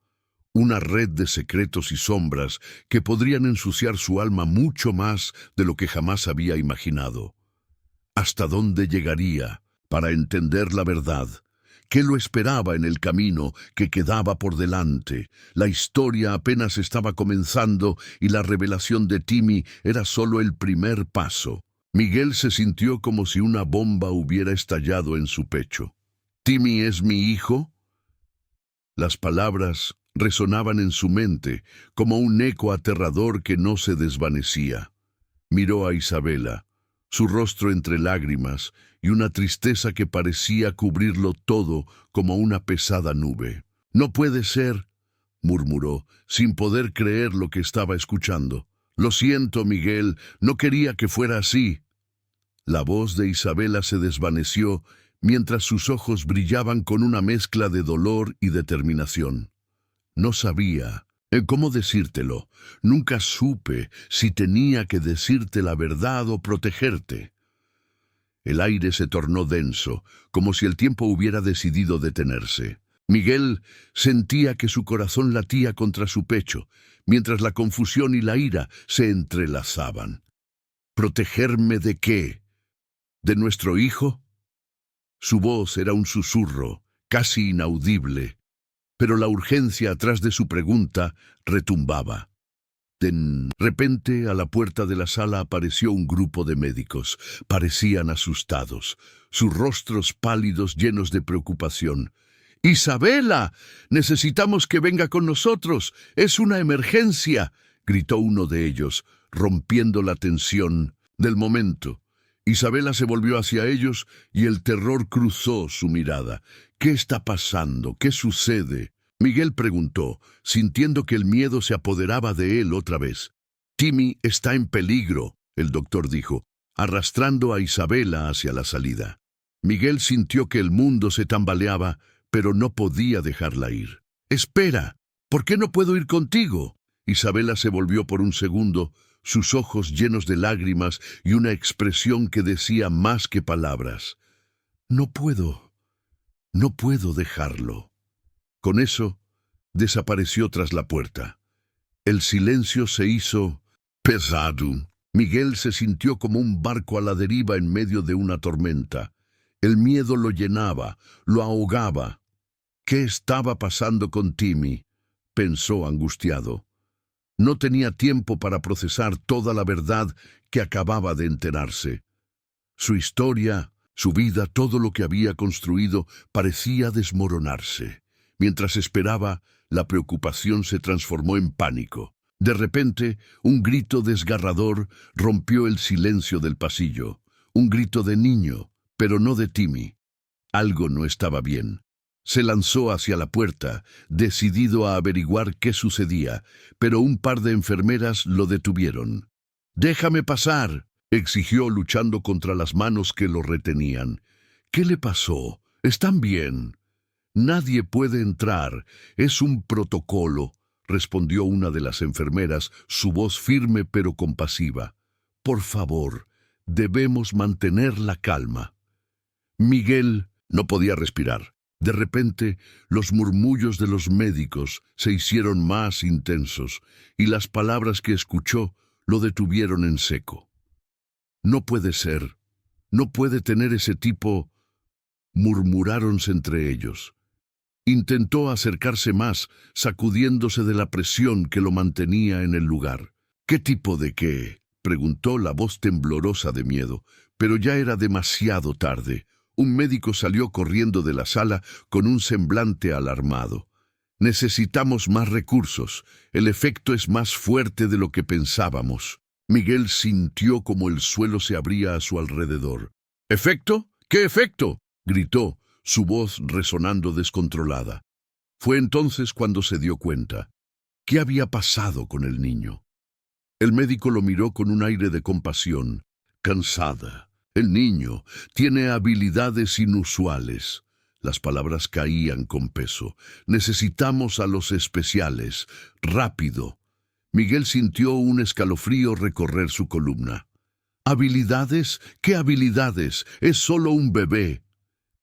Una red de secretos y sombras que podrían ensuciar su alma mucho más de lo que jamás había imaginado. ¿Hasta dónde llegaría para entender la verdad? ¿Qué lo esperaba en el camino que quedaba por delante? La historia apenas estaba comenzando y la revelación de Timmy era solo el primer paso. Miguel se sintió como si una bomba hubiera estallado en su pecho. ¿Timmy es mi hijo? Las palabras resonaban en su mente como un eco aterrador que no se desvanecía. Miró a Isabela, su rostro entre lágrimas y una tristeza que parecía cubrirlo todo como una pesada nube. «No puede ser», murmuró, sin poder creer lo que estaba escuchando. «Lo siento, Miguel, no quería que fuera así». La voz de Isabela se desvaneció mientras sus ojos brillaban con una mezcla de dolor y determinación. No sabía cómo decírtelo. Nunca supe si tenía que decirte la verdad o protegerte. El aire se tornó denso, como si el tiempo hubiera decidido detenerse. Miguel sentía que su corazón latía contra su pecho, mientras la confusión y la ira se entrelazaban. ¿Protegerme de qué? ¿De nuestro hijo? Su voz era un susurro, casi inaudible, pero la urgencia atrás de su pregunta retumbaba. De repente, a la puerta de la sala apareció un grupo de médicos. Parecían asustados, sus rostros pálidos llenos de preocupación. «¡Isabela! Necesitamos que venga con nosotros. ¡Es una emergencia!», gritó uno de ellos, rompiendo la tensión del momento. Isabela se volvió hacia ellos y el terror cruzó su mirada. «¿Qué está pasando? ¿Qué sucede?», Miguel preguntó, sintiendo que el miedo se apoderaba de él otra vez. «Timmy está en peligro», el doctor dijo, arrastrando a Isabela hacia la salida. Miguel sintió que el mundo se tambaleaba, pero no podía dejarla ir. «Espera, ¿por qué no puedo ir contigo?». Isabela se volvió por un segundo, sus ojos llenos de lágrimas y una expresión que decía más que palabras. «No puedo dejarlo». Con eso, desapareció tras la puerta. El silencio se hizo pesado. Miguel se sintió como un barco a la deriva en medio de una tormenta. El miedo lo llenaba, lo ahogaba. «¿Qué estaba pasando con Timmy?», pensó angustiado. No tenía tiempo para procesar toda la verdad que acababa de enterarse. Su historia, su vida, todo lo que había construido, parecía desmoronarse. Mientras esperaba, la preocupación se transformó en pánico. De repente, un grito desgarrador rompió el silencio del pasillo. Un grito de niño, pero no de Timmy. Algo no estaba bien. Se lanzó hacia la puerta, decidido a averiguar qué sucedía, pero un par de enfermeras lo detuvieron. «Déjame pasar», exigió luchando contra las manos que lo retenían. «¿Qué le pasó? ¿Están bien?». «Nadie puede entrar. Es un protocolo», respondió una de las enfermeras, su voz firme pero compasiva. «Por favor, debemos mantener la calma». Miguel no podía respirar. De repente, los murmullos de los médicos se hicieron más intensos y las palabras que escuchó lo detuvieron en seco. «No puede ser. No puede tener ese tipo», murmuráronse entre ellos. Intentó acercarse más, sacudiéndose de la presión que lo mantenía en el lugar. «¿Qué tipo de qué?», preguntó la voz temblorosa de miedo, pero ya era demasiado tarde. Un médico salió corriendo de la sala con un semblante alarmado. «Necesitamos más recursos. El efecto es más fuerte de lo que pensábamos». Miguel sintió como el suelo se abría a su alrededor. «¿Efecto? ¿Qué efecto?», gritó, su voz resonando descontrolada. Fue entonces cuando se dio cuenta. ¿Qué había pasado con el niño? El médico lo miró con un aire de compasión. «Cansada. El niño tiene habilidades inusuales. Las palabras caían con peso. Necesitamos a los especiales. Rápido. Miguel sintió un escalofrío recorrer su columna. ¿Habilidades? ¿Qué habilidades? Es solo un bebé.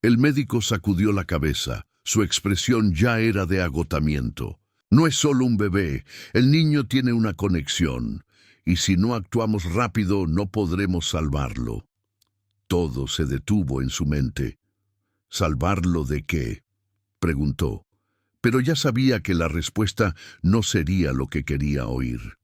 El médico sacudió la cabeza. Su expresión ya era de agotamiento. No es solo un bebé. El niño tiene una conexión. Y si no actuamos rápido, no podremos salvarlo. Todo se detuvo en su mente. ¿Salvarlo de qué?, preguntó. Pero ya sabía que la respuesta no sería lo que quería oír.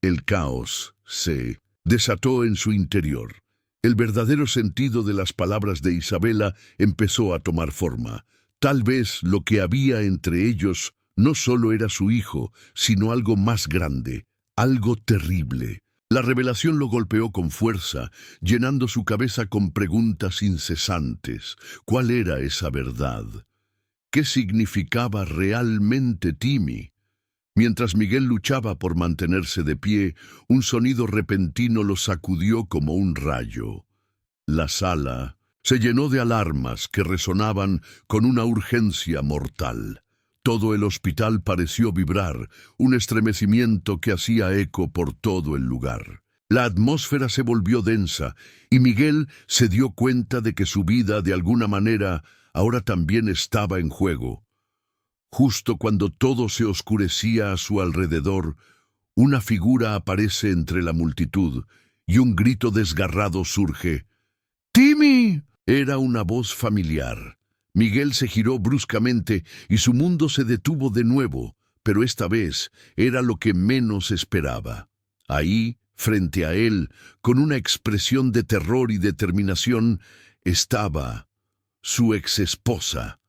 El caos se desató en su interior. El verdadero sentido de las palabras de Isabela empezó a tomar forma. Tal vez lo que había entre ellos no solo era su hijo, sino algo más grande, algo terrible. La revelación lo golpeó con fuerza, llenando su cabeza con preguntas incesantes. ¿Cuál era esa verdad? ¿Qué significaba realmente Timmy? Mientras Miguel luchaba por mantenerse de pie, un sonido repentino lo sacudió como un rayo. La sala se llenó de alarmas que resonaban con una urgencia mortal. Todo el hospital pareció vibrar, un estremecimiento que hacía eco por todo el lugar. La atmósfera se volvió densa, y Miguel se dio cuenta de que su vida, de alguna manera, ahora también estaba en juego. Justo cuando todo se oscurecía a su alrededor, una figura aparece entre la multitud, y un grito desgarrado surge. ¡Timmy! Era una voz familiar. Miguel se giró bruscamente y su mundo se detuvo de nuevo, pero esta vez era lo que menos esperaba. Ahí, frente a él, con una expresión de terror y determinación, estaba su exesposa.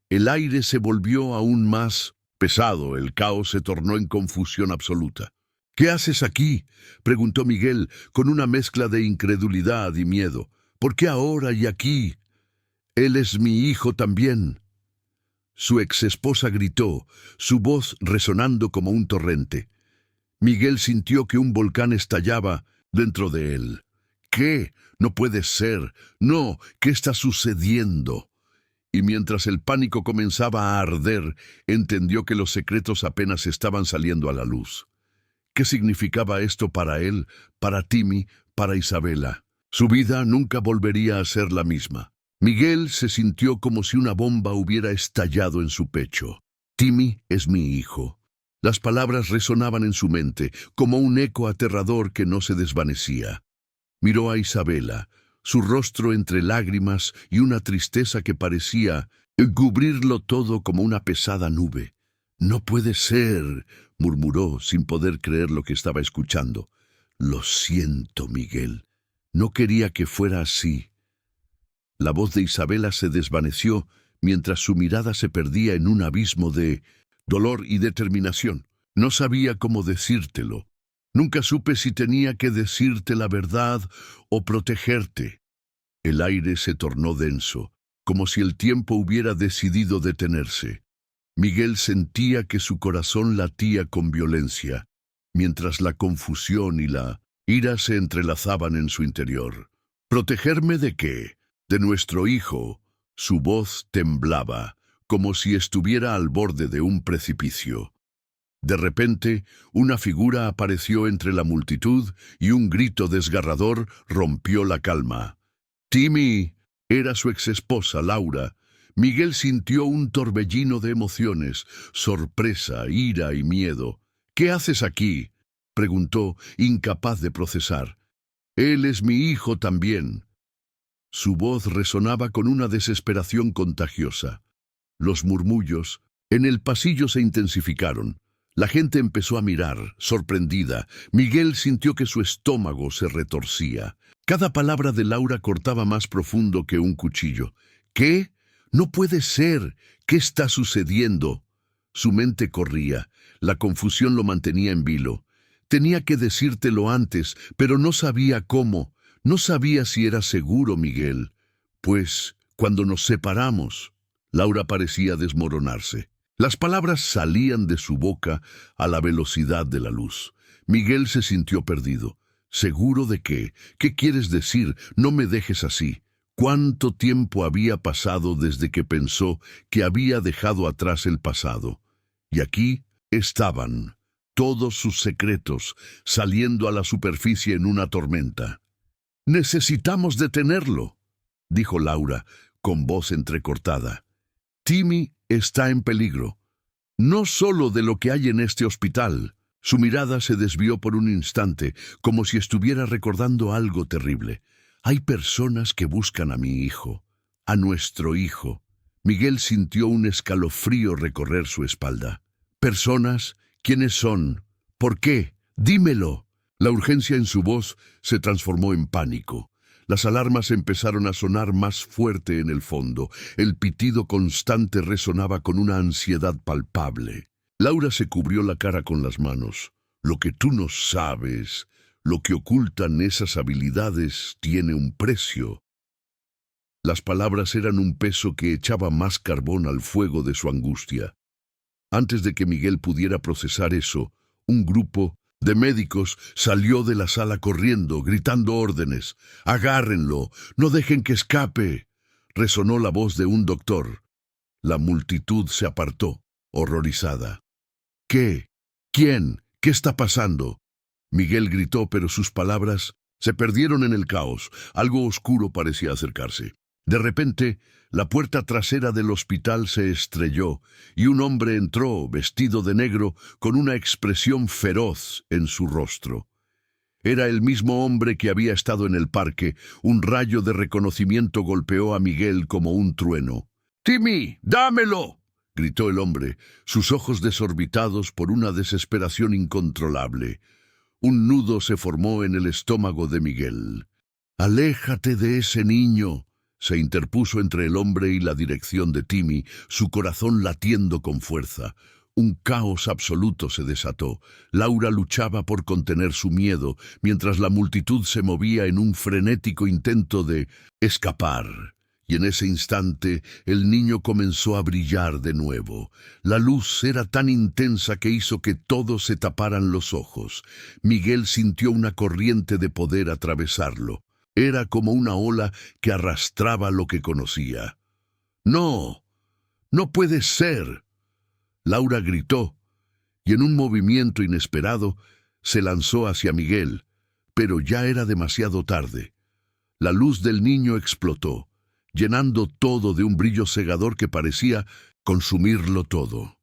El aire se volvió aún más pesado, el caos se tornó en confusión absoluta. ¿Qué haces aquí?, preguntó Miguel, con una mezcla de incredulidad y miedo. ¿Por qué ahora y aquí? Él es mi hijo también. Su exesposa gritó, su voz resonando como un torrente. Miguel sintió que un volcán estallaba dentro de él. ¿Qué? No puede ser. No, ¿qué está sucediendo? Y mientras el pánico comenzaba a arder, entendió que los secretos apenas estaban saliendo a la luz. ¿Qué significaba esto para él, para Timmy, para Isabela? Su vida nunca volvería a ser la misma. Miguel se sintió como si una bomba hubiera estallado en su pecho. Timmy es mi hijo. Las palabras resonaban en su mente, como un eco aterrador que no se desvanecía. Miró a Isabela, su rostro entre lágrimas y una tristeza que parecía cubrirlo todo como una pesada nube. «No puede ser», murmuró sin poder creer lo que estaba escuchando. «Lo siento, Miguel. No quería que fuera así». La voz de Isabela se desvaneció mientras su mirada se perdía en un abismo de dolor y determinación. No sabía cómo decírtelo. Nunca supe si tenía que decirte la verdad o protegerte. El aire se tornó denso, como si el tiempo hubiera decidido detenerse. Miguel sentía que su corazón latía con violencia, mientras la confusión y la ira se entrelazaban en su interior. ¿Protegerme de qué? De nuestro hijo. Su voz temblaba, como si estuviera al borde de un precipicio. De repente, una figura apareció entre la multitud y un grito desgarrador rompió la calma. «Timmy», era su exesposa, Laura. Miguel sintió un torbellino de emociones, sorpresa, ira y miedo. «¿Qué haces aquí?», preguntó, incapaz de procesar. «Él es mi hijo también». Su voz resonaba con una desesperación contagiosa. Los murmullos en el pasillo se intensificaron. La gente empezó a mirar, sorprendida. Miguel sintió que su estómago se retorcía. Cada palabra de Laura cortaba más profundo que un cuchillo. «¿Qué? No puede ser. ¿Qué está sucediendo?» Su mente corría. La confusión lo mantenía en vilo. Tenía que decírtelo antes, pero no sabía cómo. No sabía si era seguro, Miguel. Pues, cuando nos separamos, Laura parecía desmoronarse. Las palabras salían de su boca a la velocidad de la luz. Miguel se sintió perdido. ¿Seguro de qué? ¿Qué quieres decir? No me dejes así. ¿Cuánto tiempo había pasado desde que pensó que había dejado atrás el pasado? Y aquí estaban todos sus secretos saliendo a la superficie en una tormenta. «Necesitamos detenerlo», dijo Laura, con voz entrecortada. «Timmy está en peligro. No solo de lo que hay en este hospital». Su mirada se desvió por un instante, como si estuviera recordando algo terrible. «Hay personas que buscan a mi hijo, a nuestro hijo». Miguel sintió un escalofrío recorrer su espalda. «¿Personas? ¿Quiénes son? ¿Por qué? Dímelo». La urgencia en su voz se transformó en pánico. Las alarmas empezaron a sonar más fuerte en el fondo. El pitido constante resonaba con una ansiedad palpable. Laura se cubrió la cara con las manos. «Lo que tú no sabes, lo que ocultan esas habilidades, tiene un precio». Las palabras eran un peso que echaba más carbón al fuego de su angustia. Antes de que Miguel pudiera procesar eso, un grupo de médicos salió de la sala corriendo, gritando órdenes. «¡Agárrenlo! ¡No dejen que escape!». Resonó la voz de un doctor. La multitud se apartó, horrorizada. «¿Qué? ¿Quién? ¿Qué está pasando?». Miguel gritó, pero sus palabras se perdieron en el caos. Algo oscuro parecía acercarse. De repente, la puerta trasera del hospital se estrelló y un hombre entró, vestido de negro, con una expresión feroz en su rostro. Era el mismo hombre que había estado en el parque. Un rayo de reconocimiento golpeó a Miguel como un trueno. «¡Timmy, dámelo!», gritó el hombre, sus ojos desorbitados por una desesperación incontrolable. Un nudo se formó en el estómago de Miguel. «Aléjate de ese niño», se interpuso entre el hombre y la dirección de Timmy, su corazón latiendo con fuerza. Un caos absoluto se desató. Laura luchaba por contener su miedo, mientras la multitud se movía en un frenético intento de escapar. Y en ese instante el niño comenzó a brillar de nuevo. La luz era tan intensa que hizo que todos se taparan los ojos. Miguel sintió una corriente de poder atravesarlo. Era como una ola que arrastraba lo que conocía. «¡No! ¡No puede ser!». Laura gritó, y en un movimiento inesperado se lanzó hacia Miguel, pero ya era demasiado tarde. La luz del niño explotó, llenando todo de un brillo cegador que parecía consumirlo todo.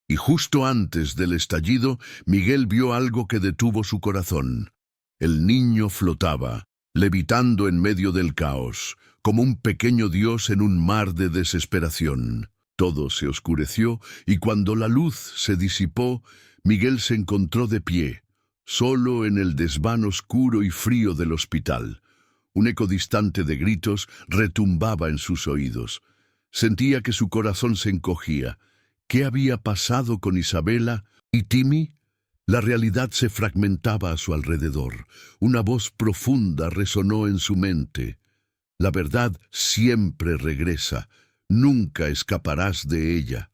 Y justo antes del estallido, Miguel vio algo que detuvo su corazón. El niño flotaba, levitando en medio del caos, como un pequeño dios en un mar de desesperación. Todo se oscureció, y cuando la luz se disipó, Miguel se encontró de pie, solo en el desván oscuro y frío del hospital. Un eco distante de gritos retumbaba en sus oídos. Sentía que su corazón se encogía. ¿Qué había pasado con Isabela y Timmy? La realidad se fragmentaba a su alrededor. Una voz profunda resonó en su mente. «La verdad siempre regresa. Nunca escaparás de ella».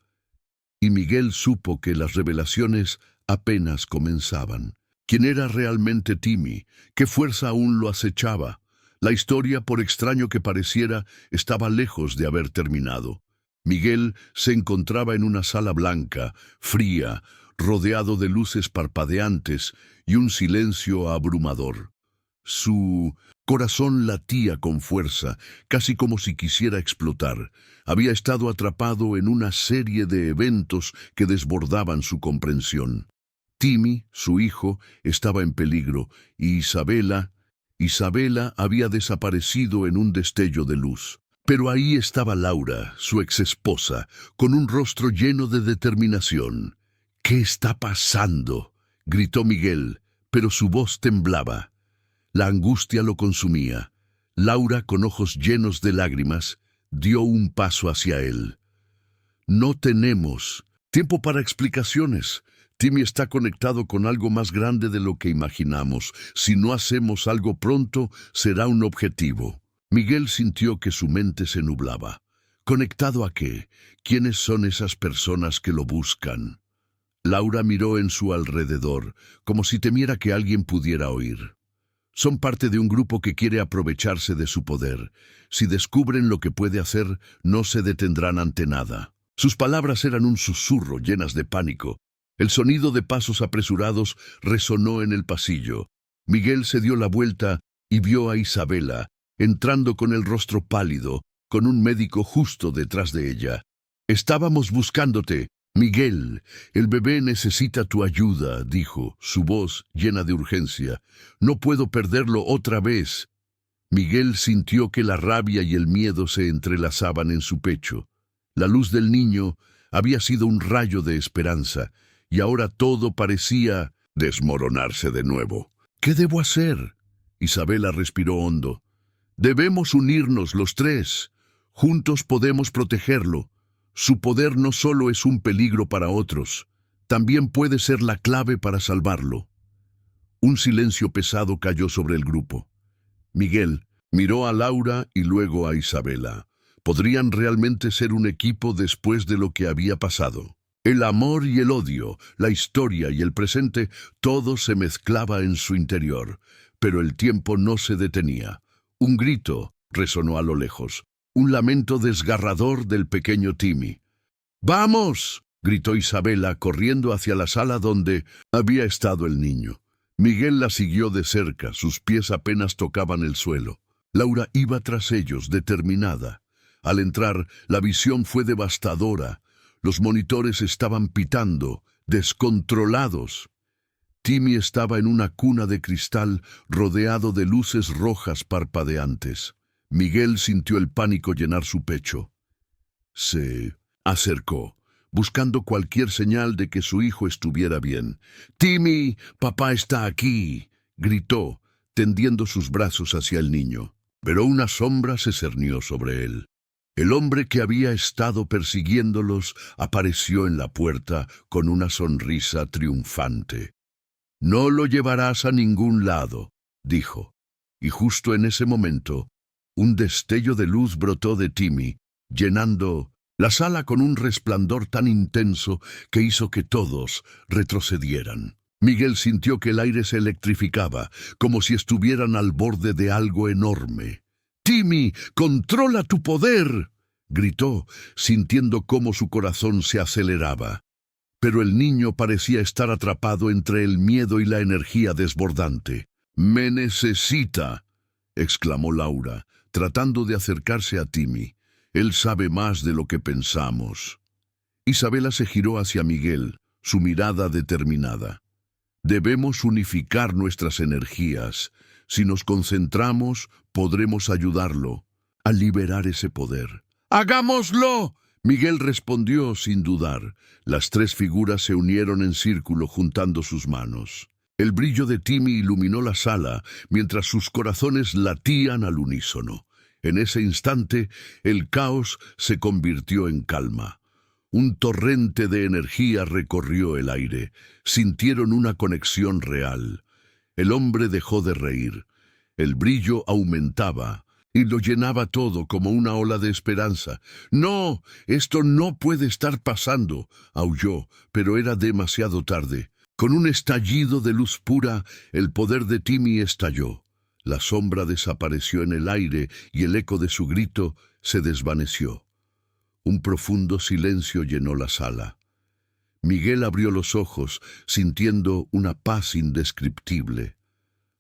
Y Miguel supo que las revelaciones apenas comenzaban. ¿Quién era realmente Timmy? ¿Qué fuerza aún lo acechaba? La historia, por extraño que pareciera, estaba lejos de haber terminado. Miguel se encontraba en una sala blanca, fría, rodeado de luces parpadeantes y un silencio abrumador. Su corazón latía con fuerza, casi como si quisiera explotar. Había estado atrapado en una serie de eventos que desbordaban su comprensión. Timmy, su hijo, estaba en peligro, y Isabela había desaparecido en un destello de luz. Pero ahí estaba Laura, su exesposa, con un rostro lleno de determinación. «¿Qué está pasando?», gritó Miguel, pero su voz temblaba. La angustia lo consumía. Laura, con ojos llenos de lágrimas, dio un paso hacia él. «No tenemos tiempo para explicaciones. Timmy está conectado con algo más grande de lo que imaginamos. Si no hacemos algo pronto, será un objetivo». Miguel sintió que su mente se nublaba. ¿Conectado a qué? ¿Quiénes son esas personas que lo buscan? Laura miró en su alrededor, como si temiera que alguien pudiera oír. Son parte de un grupo que quiere aprovecharse de su poder. Si descubren lo que puede hacer, no se detendrán ante nada. Sus palabras eran un susurro llenas de pánico. El sonido de pasos apresurados resonó en el pasillo. Miguel se dio la vuelta y vio a Isabela, entrando con el rostro pálido, con un médico justo detrás de ella. «Estábamos buscándote, Miguel. El bebé necesita tu ayuda», dijo, su voz llena de urgencia. «No puedo perderlo otra vez». Miguel sintió que la rabia y el miedo se entrelazaban en su pecho. La luz del niño había sido un rayo de esperanza, y ahora todo parecía desmoronarse de nuevo. «¿Qué debo hacer?». Isabela respiró hondo. «Debemos unirnos los tres. Juntos podemos protegerlo. Su poder no solo es un peligro para otros, también puede ser la clave para salvarlo». Un silencio pesado cayó sobre el grupo. Miguel miró a Laura y luego a Isabela. ¿Podrían realmente ser un equipo después de lo que había pasado? El amor y el odio, la historia y el presente, todo se mezclaba en su interior, pero el tiempo no se detenía. Un grito resonó a lo lejos, un lamento desgarrador del pequeño Timmy. «¡Vamos!», gritó Isabela, corriendo hacia la sala donde había estado el niño. Miguel la siguió de cerca, sus pies apenas tocaban el suelo. Laura iba tras ellos, determinada. Al entrar, la visión fue devastadora. Los monitores estaban pitando, descontrolados. Timmy estaba en una cuna de cristal rodeado de luces rojas parpadeantes. Miguel sintió el pánico llenar su pecho. Se acercó, buscando cualquier señal de que su hijo estuviera bien. «Timmy, papá está aquí», gritó, tendiendo sus brazos hacia el niño. Pero una sombra se cernió sobre él. El hombre que había estado persiguiéndolos apareció en la puerta con una sonrisa triunfante. «No lo llevarás a ningún lado», dijo. Y justo en ese momento, un destello de luz brotó de Timmy, llenando la sala con un resplandor tan intenso que hizo que todos retrocedieran. Miguel sintió que el aire se electrificaba, como si estuvieran al borde de algo enorme. «Timmy, controla tu poder», gritó, sintiendo cómo su corazón se aceleraba. Pero el niño parecía estar atrapado entre el miedo y la energía desbordante. «Me necesita», exclamó Laura, tratando de acercarse a Timmy. «Él sabe más de lo que pensamos». Isabela se giró hacia Miguel, su mirada determinada. «Debemos unificar nuestras energías. Si nos concentramos, podremos ayudarlo a liberar ese poder». «¡Hagámoslo!», Miguel respondió sin dudar. Las tres figuras se unieron en círculo juntando sus manos. El brillo de Timmy iluminó la sala mientras sus corazones latían al unísono. En ese instante, el caos se convirtió en calma. Un torrente de energía recorrió el aire. Sintieron una conexión real. El hombre dejó de reír. El brillo aumentaba y lo llenaba todo como una ola de esperanza. «No, esto no puede estar pasando», aulló, pero era demasiado tarde. Con un estallido de luz pura, el poder de Timmy estalló. La sombra desapareció en el aire y el eco de su grito se desvaneció. Un profundo silencio llenó la sala. Miguel abrió los ojos, sintiendo una paz indescriptible.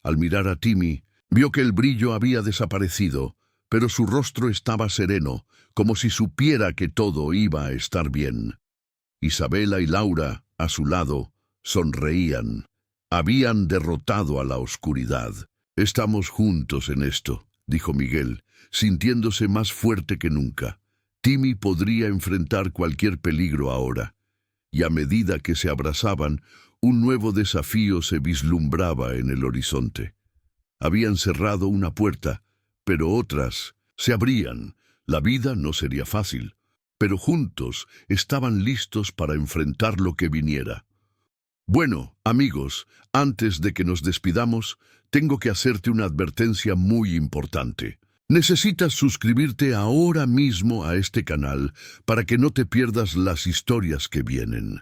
Al mirar a Timmy, vio que el brillo había desaparecido, pero su rostro estaba sereno, como si supiera que todo iba a estar bien. Isabela y Laura, a su lado, sonreían. Habían derrotado a la oscuridad. «Estamos juntos en esto», dijo Miguel, sintiéndose más fuerte que nunca. Timmy podría enfrentar cualquier peligro ahora. Y a medida que se abrazaban, un nuevo desafío se vislumbraba en el horizonte. Habían cerrado una puerta, pero otras se abrían. La vida no sería fácil, pero juntos estaban listos para enfrentar lo que viniera. «Bueno, amigos, antes de que nos despidamos, tengo que hacerte una advertencia muy importante. Necesitas suscribirte ahora mismo a este canal para que no te pierdas las historias que vienen.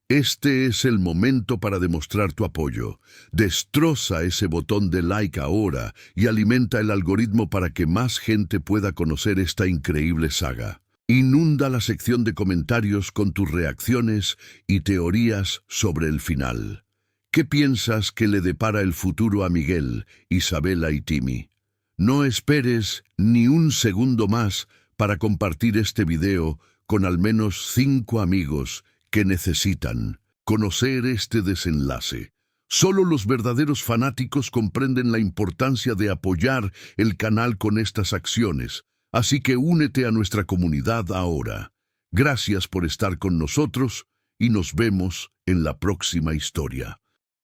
Este es el momento para demostrar tu apoyo. Destroza ese botón de like ahora y alimenta el algoritmo para que más gente pueda conocer esta increíble saga. Inunda la sección de comentarios con tus reacciones y teorías sobre el final. ¿Qué piensas que le depara el futuro a Miguel, Isabela y Timmy? No esperes ni un segundo más para compartir este video con al menos 5 amigos que necesitan conocer este desenlace. Solo los verdaderos fanáticos comprenden la importancia de apoyar el canal con estas acciones, así que únete a nuestra comunidad ahora. Gracias por estar con nosotros y nos vemos en la próxima historia.